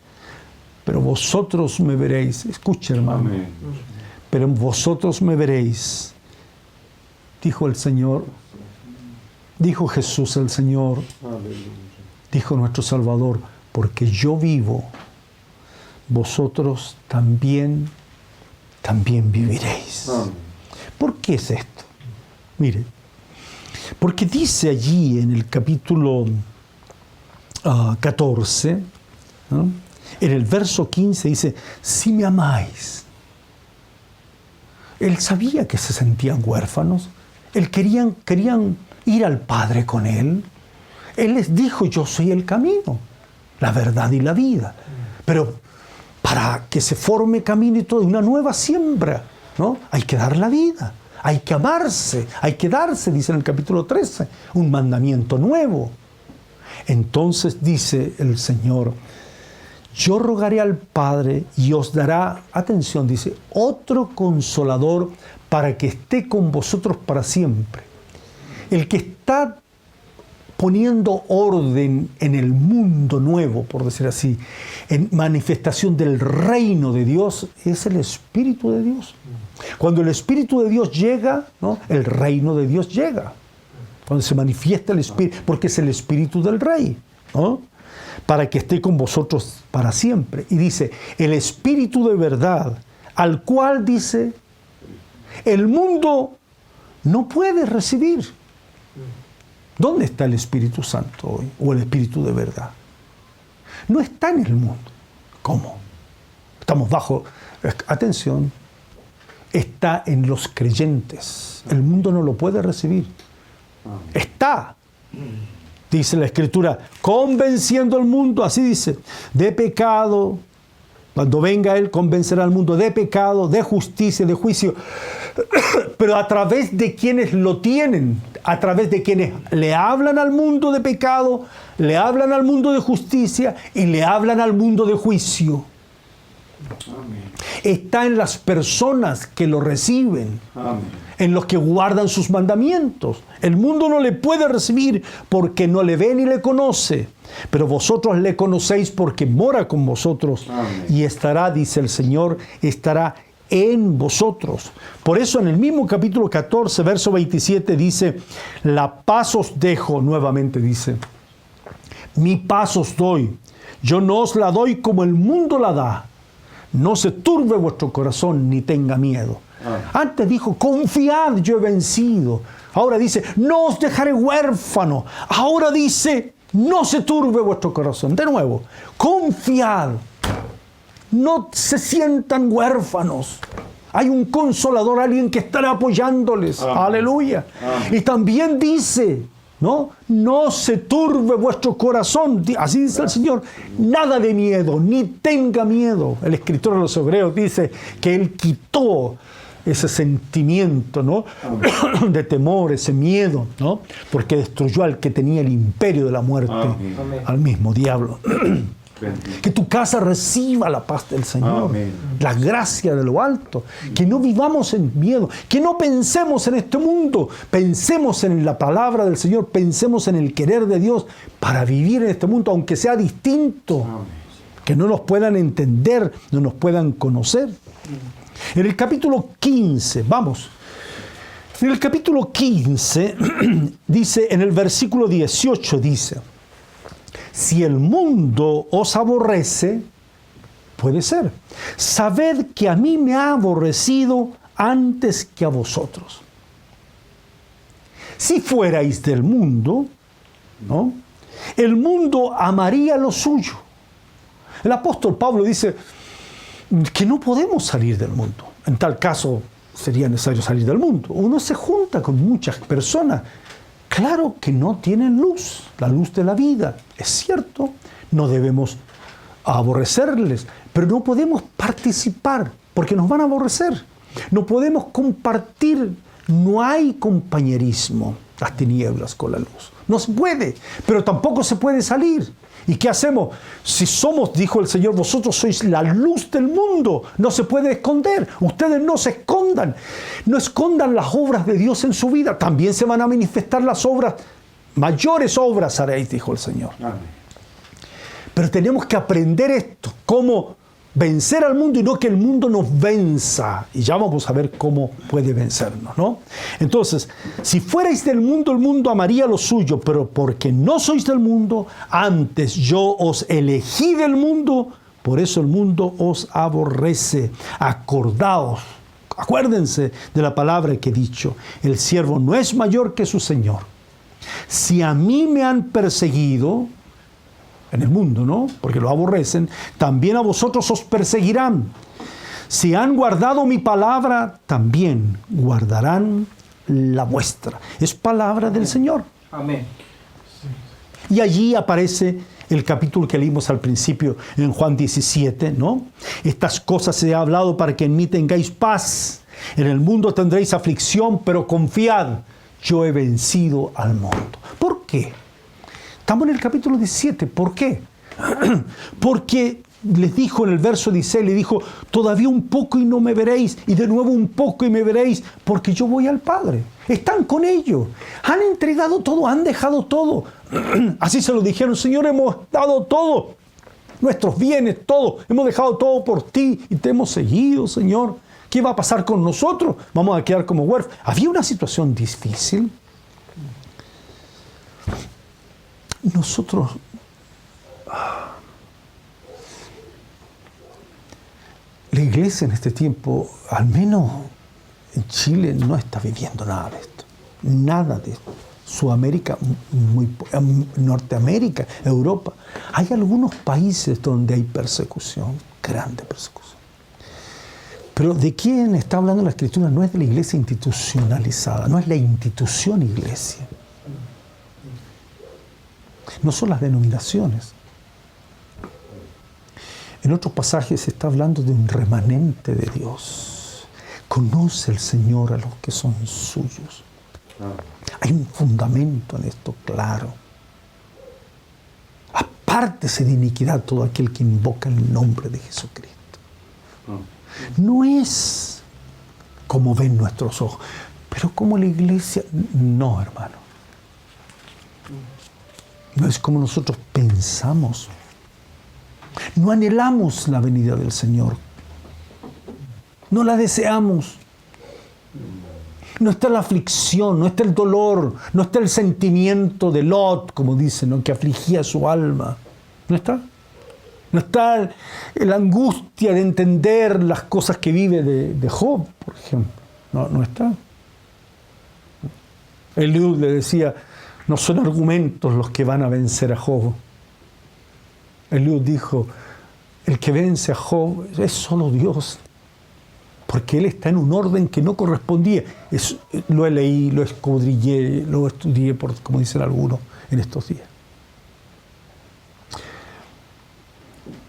Pero vosotros me veréis. Escucha, hermano. Amén. Pero vosotros me veréis. Dijo el Señor. Dijo Jesús el Señor. Aleluya. Dijo nuestro Salvador, porque yo vivo, vosotros también viviréis. Amén. ¿Por qué es esto? Mire, porque dice allí en el capítulo 14, ¿no? En el verso 15 dice, si me amáis. Él sabía que se sentían huérfanos. Él querían ir al Padre con Él. Él les dijo, yo soy el camino, la verdad y la vida. Pero para que se forme camino y todo, una nueva siembra, ¿no? Hay que dar la vida, hay que amarse, hay que darse, dice en el capítulo 13, un mandamiento nuevo. Entonces dice el Señor, yo rogaré al Padre y os dará, atención, dice, otro consolador para que esté con vosotros para siempre. El que está poniendo orden en el mundo nuevo, por decir así, en manifestación del reino de Dios, es el Espíritu de Dios. Cuando el Espíritu de Dios llega, ¿no? El reino de Dios llega. Cuando se manifiesta el Espíritu, porque es el Espíritu del Rey, ¿no? Para que esté con vosotros para siempre. Y dice, el Espíritu de verdad, al cual dice, el mundo no puede recibir. ¿Dónde está el Espíritu Santo hoy? O el Espíritu de verdad. No está en el mundo. ¿Cómo? Estamos bajo, atención, está en los creyentes. El mundo no lo puede recibir. Está. Dice la Escritura, convenciendo al mundo, así dice, de pecado. Cuando venga Él, convencerá al mundo de pecado, de justicia, de juicio. Pero a través de quienes lo tienen, a través de quienes le hablan al mundo de pecado, le hablan al mundo de justicia y le hablan al mundo de juicio. Amén. Está en las personas que lo reciben. Amén. En los que guardan sus mandamientos. El mundo no le puede recibir porque no le ve ni le conoce. Pero vosotros le conocéis porque mora con vosotros. Amén. Y estará, dice el Señor, estará en vosotros. Por eso en el mismo capítulo 14, verso 27 dice, la paz os dejo, nuevamente dice, mi paz os doy, yo no os la doy como el mundo la da. No se turbe vuestro corazón ni tenga miedo. Antes dijo, confiad, yo he vencido. Ahora dice, no os dejaré huérfano. Ahora dice, no se turbe vuestro corazón. De nuevo, confiad. No se sientan huérfanos. Hay un consolador, alguien que estará apoyándoles. Aleluya. Y también dice, no se turbe vuestro corazón. Así dice el Señor. Nada de miedo, ni tenga miedo. El escritor de los Hebreos dice que Él quitó ese sentimiento, de temor, ese miedo, porque destruyó al que tenía el imperio de la muerte, al mismo diablo. Que tu casa reciba la paz del Señor, la gracia de lo alto, que no vivamos en miedo, que no pensemos en este mundo, pensemos en la palabra del Señor, pensemos en el querer de Dios para vivir en este mundo, aunque sea distinto, que no nos puedan entender, no nos puedan conocer. En el capítulo 15, vamos, en el capítulo 15 dice, en el versículo 18 dice, si el mundo os aborrece, puede ser. Sabed que a mí me ha aborrecido antes que a vosotros. Si fuerais del mundo, el mundo amaría lo suyo. El apóstol Pablo dice que no podemos salir del mundo. En tal caso, sería necesario salir del mundo. Uno se junta con muchas personas. Claro que no tienen luz, la luz de la vida. Es cierto, no debemos aborrecerles, pero no podemos participar porque nos van a aborrecer. No podemos compartir, no hay compañerismo, las tinieblas con la luz. No se puede, pero tampoco se puede salir. ¿Y qué hacemos? Si somos, dijo el Señor, vosotros sois la luz del mundo, no se puede esconder. Ustedes no se escondan, no escondan las obras de Dios en su vida. También se van a manifestar las obras, mayores obras haréis, dijo el Señor. Amén. Pero tenemos que aprender esto, cómo vencer al mundo y no que el mundo nos venza. Y ya vamos a ver cómo puede vencernos, Entonces, si fuerais del mundo, el mundo amaría lo suyo, pero porque no sois del mundo, antes yo os elegí del mundo, por eso el mundo os aborrece. Acordaos, acuérdense de la palabra que he dicho, el siervo no es mayor que su Señor. Si a mí me han perseguido, en el mundo, porque lo aborrecen, también a vosotros os perseguirán. Si han guardado mi palabra, también guardarán la vuestra. Es palabra del Señor. Amén. Y allí aparece el capítulo que leímos al principio en Juan 17, Estas cosas he hablado para que en mí tengáis paz. En el mundo tendréis aflicción, pero confiad, yo he vencido al mundo. ¿Por qué? Estamos en el capítulo 17. ¿Por qué? Porque les dijo en el verso 16, le dijo, todavía un poco y no me veréis, y de nuevo un poco y me veréis, porque yo voy al Padre. Están con ellos, han entregado todo, han dejado todo. Así se lo dijeron, Señor, hemos dado todo, nuestros bienes, todo, hemos dejado todo por ti y te hemos seguido, Señor. ¿Qué va a pasar con nosotros? Vamos a quedar como huérfanos. Había una situación difícil. Nosotros la iglesia en este tiempo, al menos en Chile, no está viviendo nada de esto. Nada de esto. Sudamérica, Norteamérica, Europa. Hay algunos países donde hay persecución, grande persecución. Pero de quién está hablando la Escritura no es de la iglesia institucionalizada, no es la institución iglesia. No son las denominaciones. En otros pasajes se está hablando de un remanente de Dios. Conoce el Señor a los que son suyos. Hay un fundamento en esto claro. Apártese de iniquidad todo aquel que invoca el nombre de Jesucristo. No es como ven nuestros ojos, pero como la iglesia, no, hermano. No es como nosotros pensamos. No anhelamos la venida del Señor. No la deseamos. No está la aflicción, no está el dolor, no está el sentimiento de Lot, como dicen, ¿no?, que afligía su alma. ¿No está? No está la angustia de entender las cosas que vive de Job, por ejemplo. No está. Eliud le decía, no son argumentos los que van a vencer a Job. Eliud dijo, el que vence a Job es solo Dios, porque él está en un orden que no correspondía. Lo leí, lo escudriñé, lo estudié, como dicen algunos, en estos días.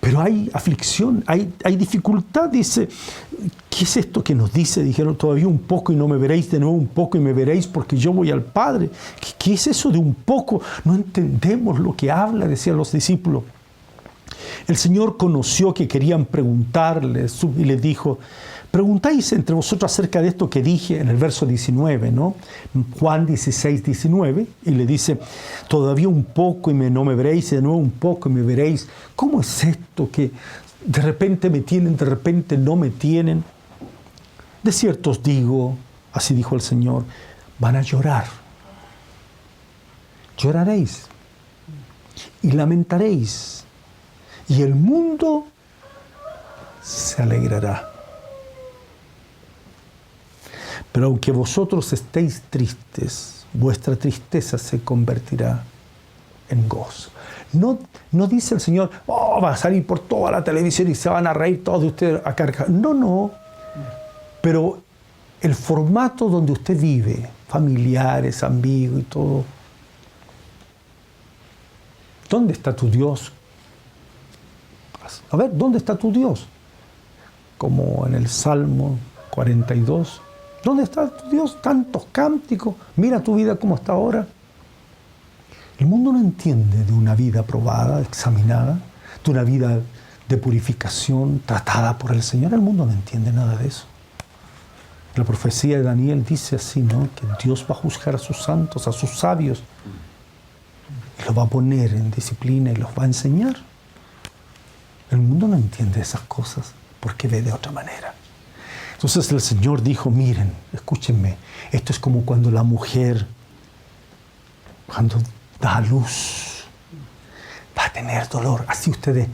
Pero hay aflicción, hay dificultad. Dice, ¿qué es esto que nos dice? Dijeron, todavía un poco y no me veréis, de nuevo un poco y me veréis, porque yo voy al Padre. ¿Qué es eso de un poco? No entendemos lo que habla, decían los discípulos. El Señor conoció que querían preguntarles y les dijo, preguntáis entre vosotros acerca de esto que dije en el verso 19, ¿no? Juan 16, 19, y le dice, todavía un poco y no me veréis, y de nuevo un poco y me veréis. ¿Cómo es esto que de repente me tienen, de repente no me tienen? De cierto os digo, así dijo el Señor, van a llorar. Lloraréis y lamentaréis, y el mundo se alegrará. Pero aunque vosotros estéis tristes, vuestra tristeza se convertirá en gozo. No dice el Señor, va a salir por toda la televisión y se van a reír todos de ustedes a carcajadas. No. Pero el formato donde usted vive, familiares, amigos y todo, ¿dónde está tu Dios? A ver, ¿dónde está tu Dios? Como en el Salmo 42. ¿Dónde está tu Dios? Tantos cánticos. Mira tu vida como está ahora. El mundo no entiende de una vida probada, examinada, de una vida de purificación tratada por el Señor. El mundo no entiende nada de eso. La profecía de Daniel dice así, ¿no? Que Dios va a juzgar a sus santos, a sus sabios, y los va a poner en disciplina y los va a enseñar. El mundo no entiende esas cosas porque ve de otra manera. Entonces el Señor dijo, miren, escúchenme, esto es como cuando la mujer, cuando da a luz, va a tener dolor. Así ustedes,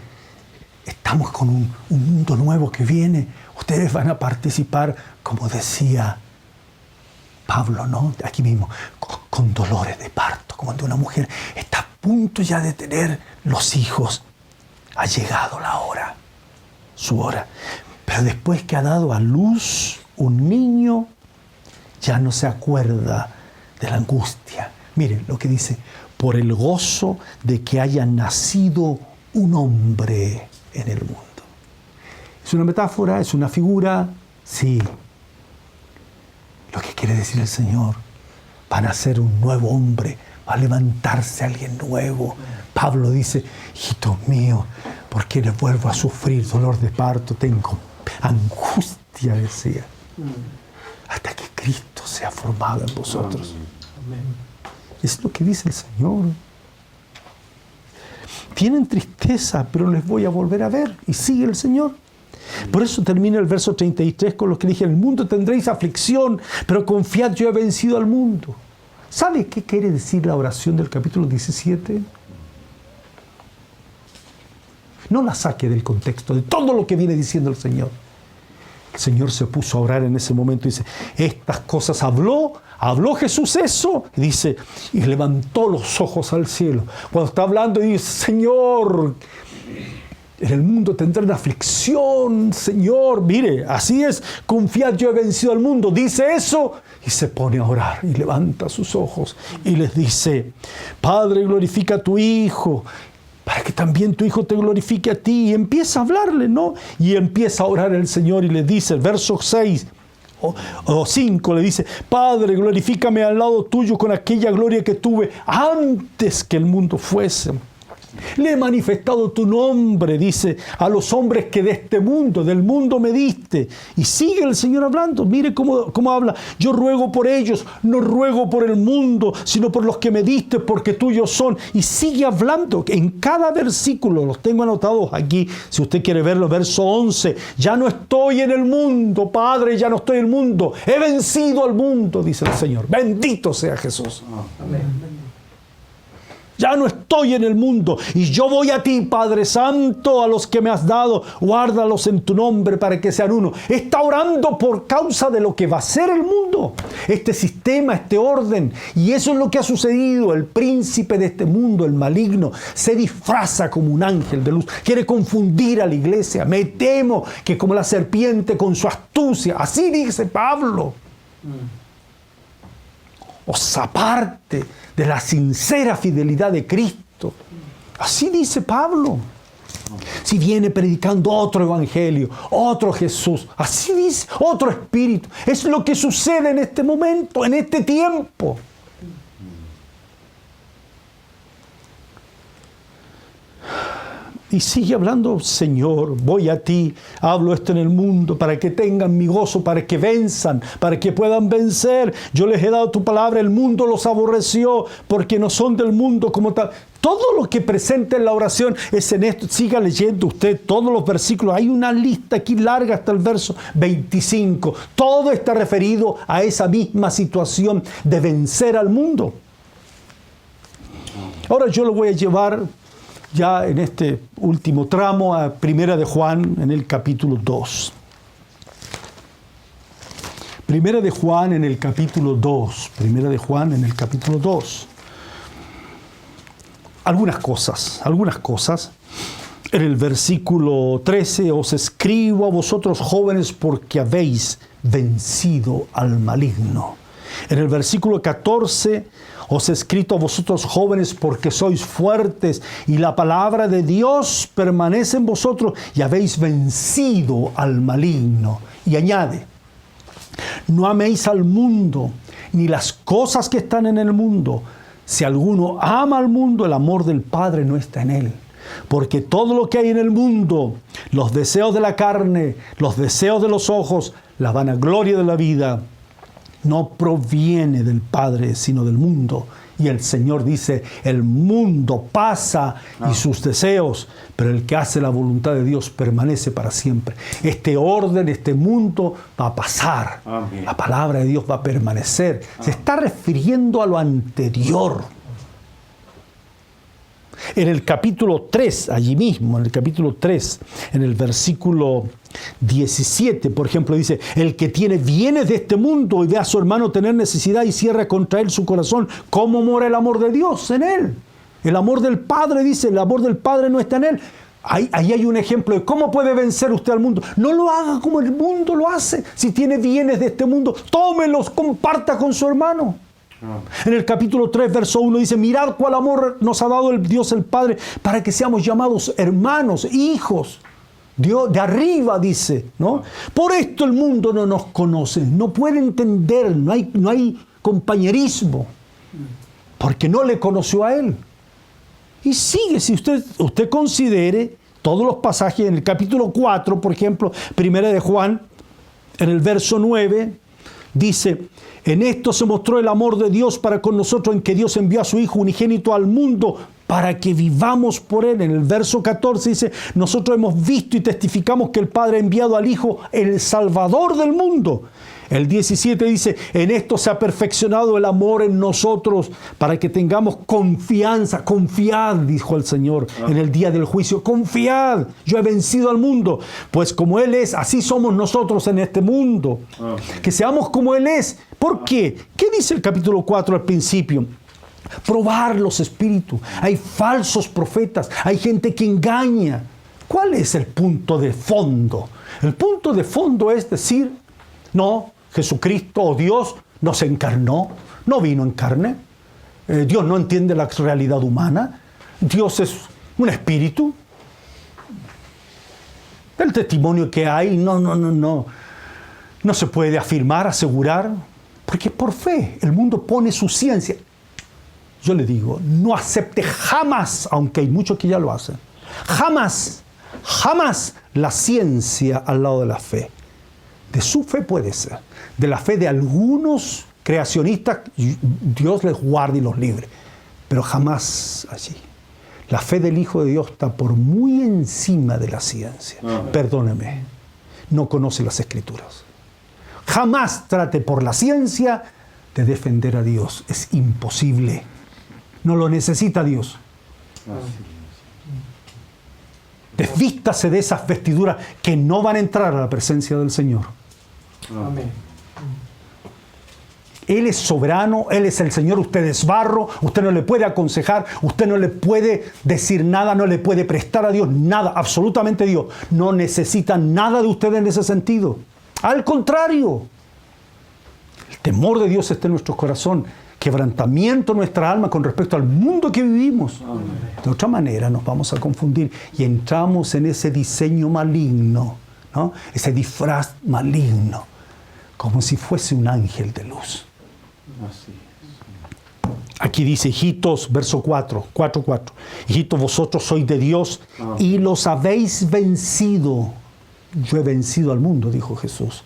estamos con un mundo nuevo que viene, ustedes van a participar, como decía Pablo, ¿no? Aquí mismo, con dolores de parto, como cuando una mujer está a punto ya de tener los hijos. Ha llegado la hora, su hora. Pero después que ha dado a luz un niño, ya no se acuerda de la angustia. Miren lo que dice, por el gozo de que haya nacido un hombre en el mundo. ¿Es una metáfora? ¿Es una figura? Sí. Lo que quiere decir el Señor, va a nacer un nuevo hombre, va a levantarse alguien nuevo. Pablo dice, hijitos míos, ¿por qué les vuelvo a sufrir dolor de parto? Tengo angustia, decía, hasta que Cristo sea formado en vosotros. Es lo que dice el Señor. Tienen tristeza, pero les voy a volver a ver. Y sigue el Señor. Por eso termina el verso 33 con lo que dije, en el mundo tendréis aflicción, pero confiad, yo he vencido al mundo. ¿Sabe qué quiere decir la oración del capítulo 17? No la saque del contexto de todo lo que viene diciendo el Señor. El Señor se puso a orar en ese momento y dice, estas cosas habló Jesús eso, y dice, y levantó los ojos al cielo. Cuando está hablando y dice, Señor, en el mundo tendrán aflicción, Señor, mire, así es, confiad, yo he vencido al mundo. Dice eso y se pone a orar y levanta sus ojos y les dice, Padre, glorifica a tu Hijo, para que también tu Hijo te glorifique a ti. Y empieza a hablarle, ¿no? Y empieza a orar el Señor y le dice, el verso 6 o 5, le dice, Padre, glorifícame al lado tuyo con aquella gloria que tuve antes que el mundo fuese. Le he manifestado tu nombre, dice, a los hombres que de este mundo, del mundo me diste. Y sigue el Señor hablando. Mire cómo habla. Yo ruego por ellos, no ruego por el mundo, sino por los que me diste, porque tuyos son. Y sigue hablando. En cada versículo, los tengo anotados aquí, si usted quiere verlo, verso 11. Ya no estoy en el mundo, Padre, ya no estoy en el mundo. He vencido al mundo, dice el Señor. Bendito sea Jesús. Amén. Ya no estoy en el mundo y yo voy a ti, Padre Santo, a los que me has dado, guárdalos en tu nombre para que sean uno. Está orando por causa de lo que va a ser el mundo, este sistema, este orden. Y eso es lo que ha sucedido. El príncipe de este mundo, el maligno, se disfraza como un ángel de luz. Quiere confundir a la iglesia. Me temo que como la serpiente con su astucia, así dice Pablo, os aparte de la sincera fidelidad de Cristo. Así dice Pablo. Si viene predicando otro evangelio, otro Jesús, así dice, otro espíritu. Es lo que sucede en este momento, en este tiempo. Y sigue hablando, Señor, voy a ti, hablo esto en el mundo para que tengan mi gozo, para que venzan, para que puedan vencer. Yo les he dado tu palabra, el mundo los aborreció porque no son del mundo como tal. Todo lo que presenta en la oración es en esto. Siga leyendo usted todos los versículos. Hay una lista aquí larga hasta el verso 25. Todo está referido a esa misma situación de vencer al mundo. Ahora yo lo voy a llevar ya en este último tramo a Primera de Juan en el capítulo 2. Primera de Juan en el capítulo 2. Primera de Juan en el capítulo 2. Algunas cosas. En el versículo 13, os escribo a vosotros jóvenes porque habéis vencido al maligno. En el versículo 14, os he escrito a vosotros jóvenes porque sois fuertes y la palabra de Dios permanece en vosotros y habéis vencido al maligno. Y añade, no améis al mundo ni las cosas que están en el mundo. Si alguno ama al mundo, el amor del Padre no está en él. Porque todo lo que hay en el mundo, los deseos de la carne, los deseos de los ojos, la vanagloria de la vida, no proviene del Padre, sino del mundo. Y el Señor dice, el mundo pasa y sus deseos, pero el que hace la voluntad de Dios permanece para siempre. Este orden, este mundo va a pasar. Amén. La palabra de Dios va a permanecer. Se está refiriendo a lo anterior. En el capítulo 3, allí mismo, en el capítulo 3, en el versículo 17, por ejemplo, dice, el que tiene bienes de este mundo y ve a su hermano tener necesidad y cierra contra él su corazón, ¿cómo mora el amor de Dios en él? El amor del Padre, dice, el amor del Padre no está en él. Ahí hay un ejemplo de cómo puede vencer usted al mundo. No lo haga como el mundo lo hace. Si tiene bienes de este mundo, tómelos, comparta con su hermano. En el capítulo 3, verso 1 dice, mirad cuál amor nos ha dado el Dios el Padre para que seamos llamados hermanos, hijos. Dios de arriba dice, ¿no? Por esto el mundo no nos conoce, no puede entender, no hay compañerismo, porque no le conoció a Él. Y sigue, si usted considere todos los pasajes en el capítulo 4, por ejemplo, Primera de Juan, en el verso 9, dice, en esto se mostró el amor de Dios para con nosotros, en que Dios envió a su Hijo unigénito al mundo para que vivamos por Él. En el verso 14 dice, nosotros hemos visto y testificamos que el Padre ha enviado al Hijo, el Salvador del mundo. El 17 dice, en esto se ha perfeccionado el amor en nosotros para que tengamos confianza. Confiad, dijo el Señor en el día del juicio. Confiad, yo he vencido al mundo. Pues como Él es, así somos nosotros en este mundo. Que seamos como Él es. ¿Por qué? ¿Qué dice el capítulo 4 al principio? Probar los espíritus. Hay falsos profetas, hay gente que engaña. ¿Cuál es el punto de fondo? El punto de fondo es decir, no, Jesucristo o Dios no se encarnó, no vino en carne. Dios no entiende la realidad humana. Dios es un espíritu. El testimonio que hay no se puede afirmar, asegurar, porque por fe el mundo pone su ciencia Yo le digo, no acepte jamás, aunque hay muchos que ya lo hacen, jamás la ciencia al lado de la fe. De su fe puede ser, de la fe de algunos creacionistas, Dios les guarde y los libre, pero jamás allí. La fe del Hijo de Dios está por muy encima de la ciencia. Perdóneme, no conoce las Escrituras. Jamás trate por la ciencia de defender a Dios. Es imposible. No lo necesita Dios. Desvístase de esas vestiduras que no van a entrar a la presencia del Señor. Amén. Él es soberano, Él es el Señor, usted es barro, usted no le puede aconsejar, usted no le puede decir nada, no le puede prestar a Dios nada, absolutamente Dios no necesita nada de usted en ese sentido. Al contrario, el temor de Dios está en nuestro corazón, quebrantamiento en nuestra alma con respecto al mundo que vivimos. De otra manera nos vamos a confundir y entramos en ese diseño maligno, ¿no? Ese disfraz maligno, como si fuese un ángel de luz. Aquí dice, hijitos, verso 4:4. Hijitos, vosotros sois de Dios y los habéis vencido. Yo he vencido al mundo, dijo Jesús,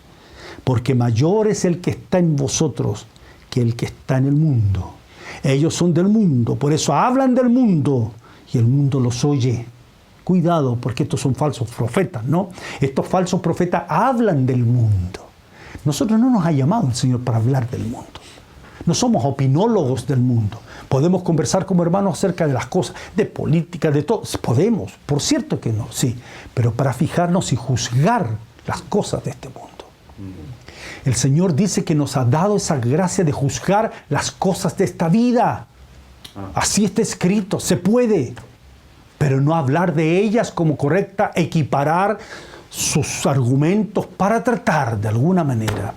porque mayor es el que está en vosotros que el que está en el mundo. Ellos son del mundo, por eso hablan del mundo y el mundo los oye. Cuidado, porque estos son falsos profetas, ¿no? Estos falsos profetas hablan del mundo. Nosotros no nos ha llamado el Señor para hablar del mundo. No somos opinólogos del mundo. Podemos conversar como hermanos acerca de las cosas, de política, de todo. Podemos, por cierto que no, sí. Pero para fijarnos y juzgar las cosas de este mundo. El Señor dice que nos ha dado esa gracia de juzgar las cosas de esta vida. Así está escrito, se puede. Pero no hablar de ellas como correcta, equiparar sus argumentos para tratar de alguna manera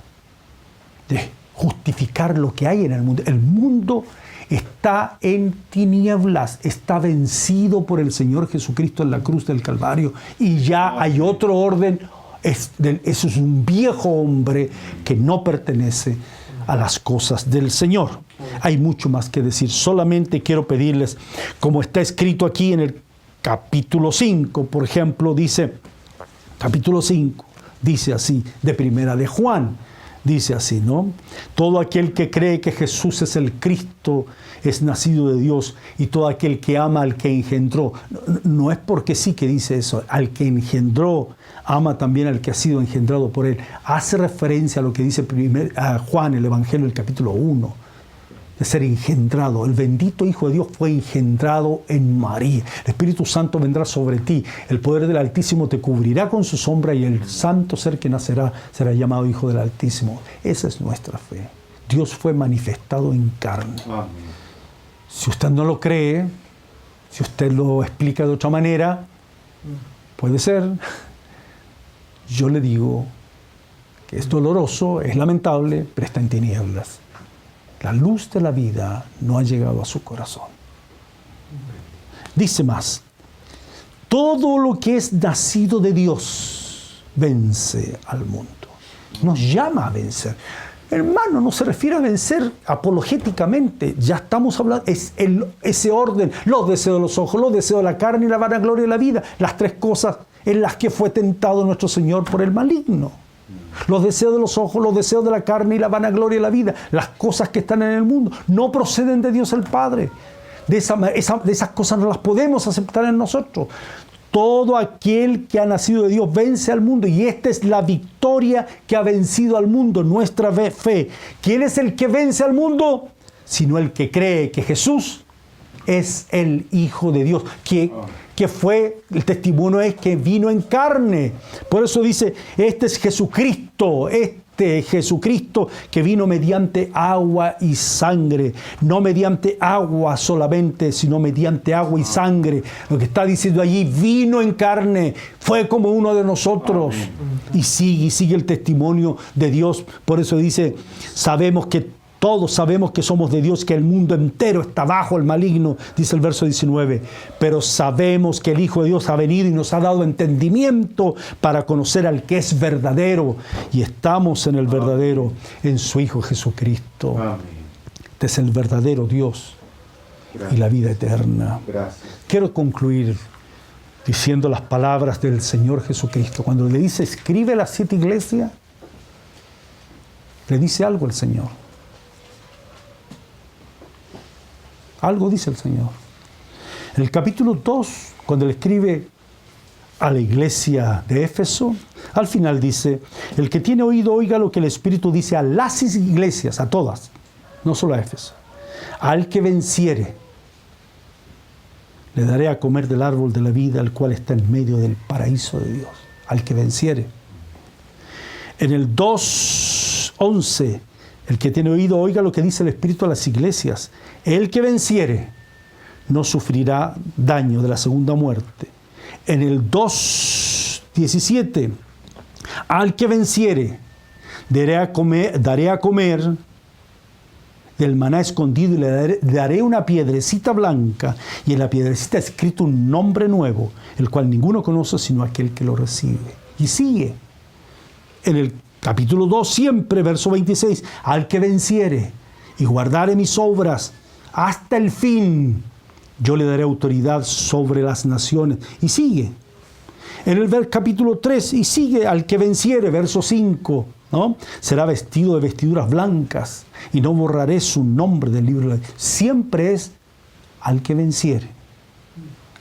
de justificar lo que hay en el mundo. El mundo está en tinieblas, está vencido por el Señor Jesucristo en la cruz del Calvario y ya hay otro orden. Eso es un viejo hombre que no pertenece a las cosas del Señor. Hay mucho más que decir. Solamente quiero pedirles, como está escrito aquí en el capítulo 5, por ejemplo, dice, capítulo 5, dice así, de Primera de Juan, dice así, ¿no? Todo aquel que cree que Jesús es el Cristo es nacido de Dios, y todo aquel que ama al que engendró. No es porque sí que dice eso, al que engendró, ama también al que ha sido engendrado por él. Hace referencia a lo que dice Juan, el Evangelio, el capítulo 1, de ser engendrado. El bendito Hijo de Dios fue engendrado en María. El Espíritu Santo vendrá sobre ti. El poder del Altísimo te cubrirá con su sombra y el santo ser que nacerá será llamado Hijo del Altísimo. Esa es nuestra fe. Dios fue manifestado en carne. Amén. Si usted no lo cree, si usted lo explica de otra manera, puede ser. Yo le digo que es doloroso, es lamentable, pero está en tinieblas. La luz de la vida no ha llegado a su corazón. Dice más, todo lo que es nacido de Dios vence al mundo. Nos llama a vencer. Hermano, no se refiere a vencer apologéticamente. Ya estamos hablando, es ese orden, los deseos de los ojos, los deseos de la carne y la vanagloria de la vida. Las tres cosas en las que fue tentado nuestro Señor por el maligno. Los deseos de los ojos, los deseos de la carne y la vanagloria de la vida. Las cosas que están en el mundo no proceden de Dios el Padre. De esas cosas no las podemos aceptar en nosotros. Todo aquel que ha nacido de Dios vence al mundo, y esta es la victoria que ha vencido al mundo, nuestra fe. ¿Quién es el que vence al mundo? Sino el que cree que Jesús es el Hijo de Dios, que fue, el testimonio es que vino en carne. Por eso dice, este es Jesucristo, Jesucristo que vino mediante agua y sangre, no mediante agua solamente, sino mediante agua y sangre. Lo que está diciendo allí, vino en carne, fue como uno de nosotros. Y sigue el testimonio de Dios. Por eso dice, todos sabemos que somos de Dios, que el mundo entero está bajo el maligno, dice el verso 19. Pero sabemos que el Hijo de Dios ha venido y nos ha dado entendimiento para conocer al que es verdadero. Y estamos en el verdadero, en su Hijo Jesucristo. Este es el verdadero Dios. y la vida eterna. Gracias. Quiero concluir diciendo las palabras del Señor Jesucristo. Cuando le dice, escribe las 7 iglesias, le dice algo el Señor. Algo dice el Señor. En el capítulo 2, cuando le escribe a la iglesia de Éfeso, al final dice, el que tiene oído oiga lo que el Espíritu dice a las iglesias, a todas, no solo a Éfeso. Al que venciere, le daré a comer del árbol de la vida, el cual está en medio del paraíso de Dios. Al que venciere. En el 2:11, el que tiene oído oiga lo que dice el Espíritu a las iglesias. El que venciere no sufrirá daño de la segunda muerte. En el 2:17, al que venciere daré a comer del maná escondido y le daré una piedrecita blanca, y en la piedrecita escrito un nombre nuevo, el cual ninguno conoce sino aquel que lo recibe. Y sigue en el capítulo 2 siempre, verso 26, al que venciere y guardare mis obras hasta el fin, yo le daré autoridad sobre las naciones. Y sigue en el capítulo 3 y sigue, al que venciere, verso 5, ¿no? Será vestido de vestiduras blancas y no borraré su nombre del libro de la vida. Siempre es al que venciere.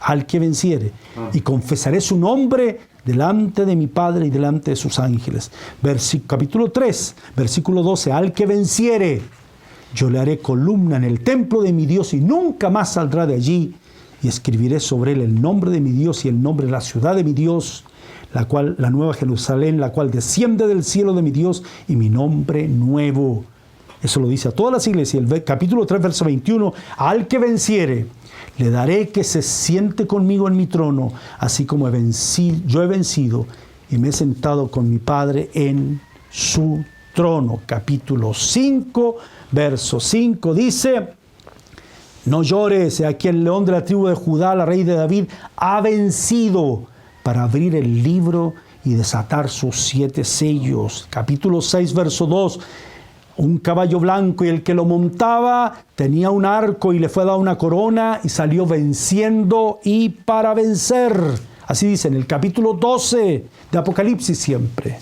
Al que venciere. Y confesaré su nombre delante de mi Padre y delante de sus ángeles. Capítulo 3, versículo 12. Al que venciere, yo le haré columna en el templo de mi Dios y nunca más saldrá de allí. Y escribiré sobre él el nombre de mi Dios y el nombre de la ciudad de mi Dios, la nueva Jerusalén, la cual desciende del cielo de mi Dios, y mi nombre nuevo. Eso lo dice a todas las iglesias. El capítulo 3, verso 21. Al que venciere, le daré que se siente conmigo en mi trono, así como yo he vencido y me he sentado con mi Padre en su trono. Capítulo 5, verso 5 dice, no llores, aquí el león de la tribu de Judá, la rey de David, ha vencido para abrir el libro y desatar sus 7 sellos. Capítulo 6, verso 2. Un caballo blanco, y el que lo montaba tenía un arco y le fue dada una corona y salió venciendo y para vencer. Así dice en el capítulo 12 de Apocalipsis siempre.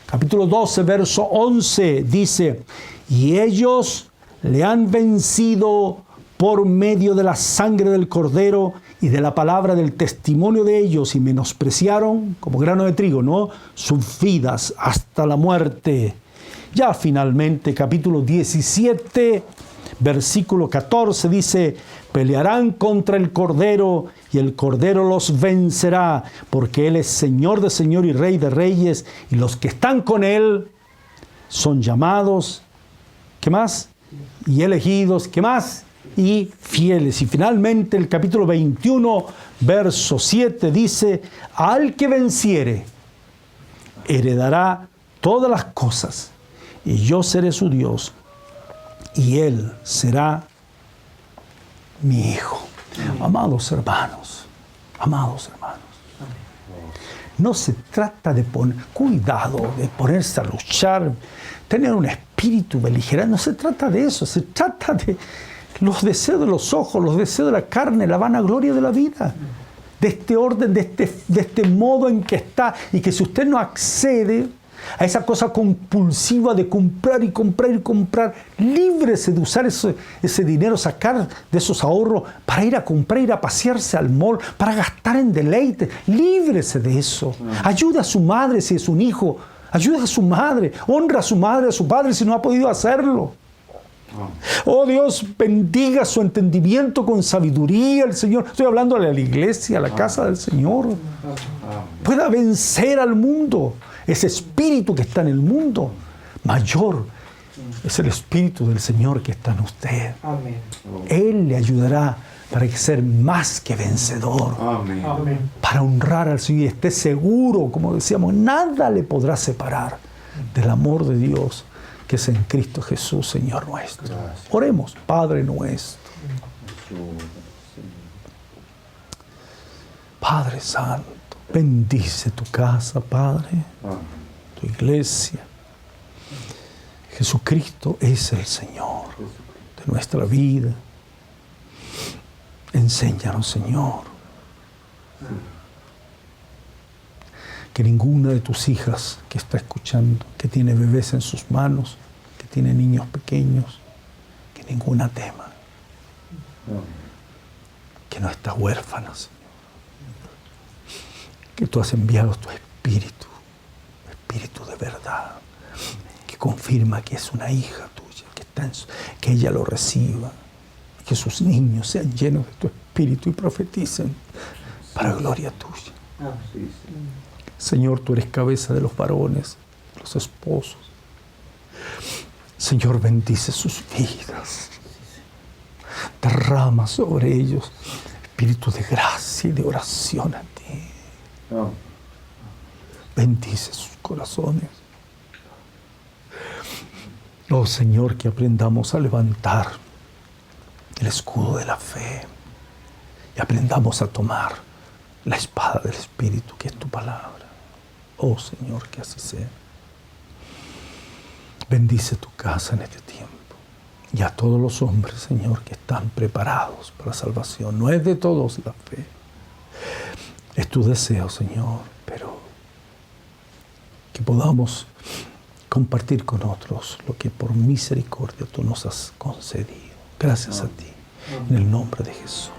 Capítulo 12, verso 11 dice, y ellos le han vencido por medio de la sangre del Cordero y de la palabra del testimonio de ellos, y menospreciaron, como grano de trigo, ¿no?, sus vidas hasta la muerte. Ya finalmente, capítulo 17, versículo 14 dice, pelearán contra el Cordero y el Cordero los vencerá, porque Él es Señor de señores y Rey de reyes, y los que están con Él son llamados, ¿qué más? Y elegidos, ¿qué más? Y fieles. Y finalmente el capítulo 21, verso 7 dice, al que venciere, heredará todas las cosas, y yo seré su Dios, y él será mi hijo. Amados hermanos, no se trata de ponerse a luchar, tener un espíritu beligerante, no se trata de eso, se trata de los deseos de los ojos, los deseos de la carne, la vanagloria de la vida, de este orden, de este modo en que está, y que si usted no accede a esa cosa compulsiva de comprar y comprar y comprar, líbrese de usar ese dinero, sacar de esos ahorros para ir a comprar, ir a pasearse al mall, para gastar en deleite. Líbrese de eso. Ayude a su madre si es un hijo. Ayude a su madre. Honra a su madre, a su padre si no ha podido hacerlo. Oh Dios, bendiga su entendimiento con sabiduría el Señor. Estoy hablando a la iglesia, a la casa del Señor. Pueda vencer al mundo. Ese espíritu que está en el mundo, mayor es el espíritu del Señor que está en usted. Amén. Él le ayudará para ser más que vencedor. Amén. Para honrar al Señor, y esté seguro, como decíamos, nada le podrá separar del amor de Dios que es en Cristo Jesús, Señor nuestro. Gracias. Oremos, Padre nuestro. Padre Santo, bendice tu casa, Padre, tu iglesia. Jesucristo es el Señor de nuestra vida. Enséñanos, Señor, que ninguna de tus hijas que está escuchando, que tiene bebés en sus manos, que tiene niños pequeños, que ninguna tema, que no está huérfana, Señor. Que tú has enviado tu Espíritu de verdad, que confirma que es una hija tuya, que ella lo reciba, que sus niños sean llenos de tu Espíritu y profeticen para gloria tuya. Señor, tú eres cabeza de los varones, de los esposos. Señor, bendice sus vidas. Derrama sobre ellos espíritu de gracia y de oración a ti. Bendice sus corazones. Oh Señor, que aprendamos a levantar el escudo de la fe y aprendamos a tomar la espada del Espíritu, que es tu palabra. Oh Señor, que así sea. Bendice tu casa en este tiempo y a todos los hombres, Señor, que están preparados para salvación. No es de todos la fe. Es tu deseo, Señor, pero que podamos compartir con otros lo que por misericordia tú nos has concedido. Gracias a ti, en el nombre de Jesús.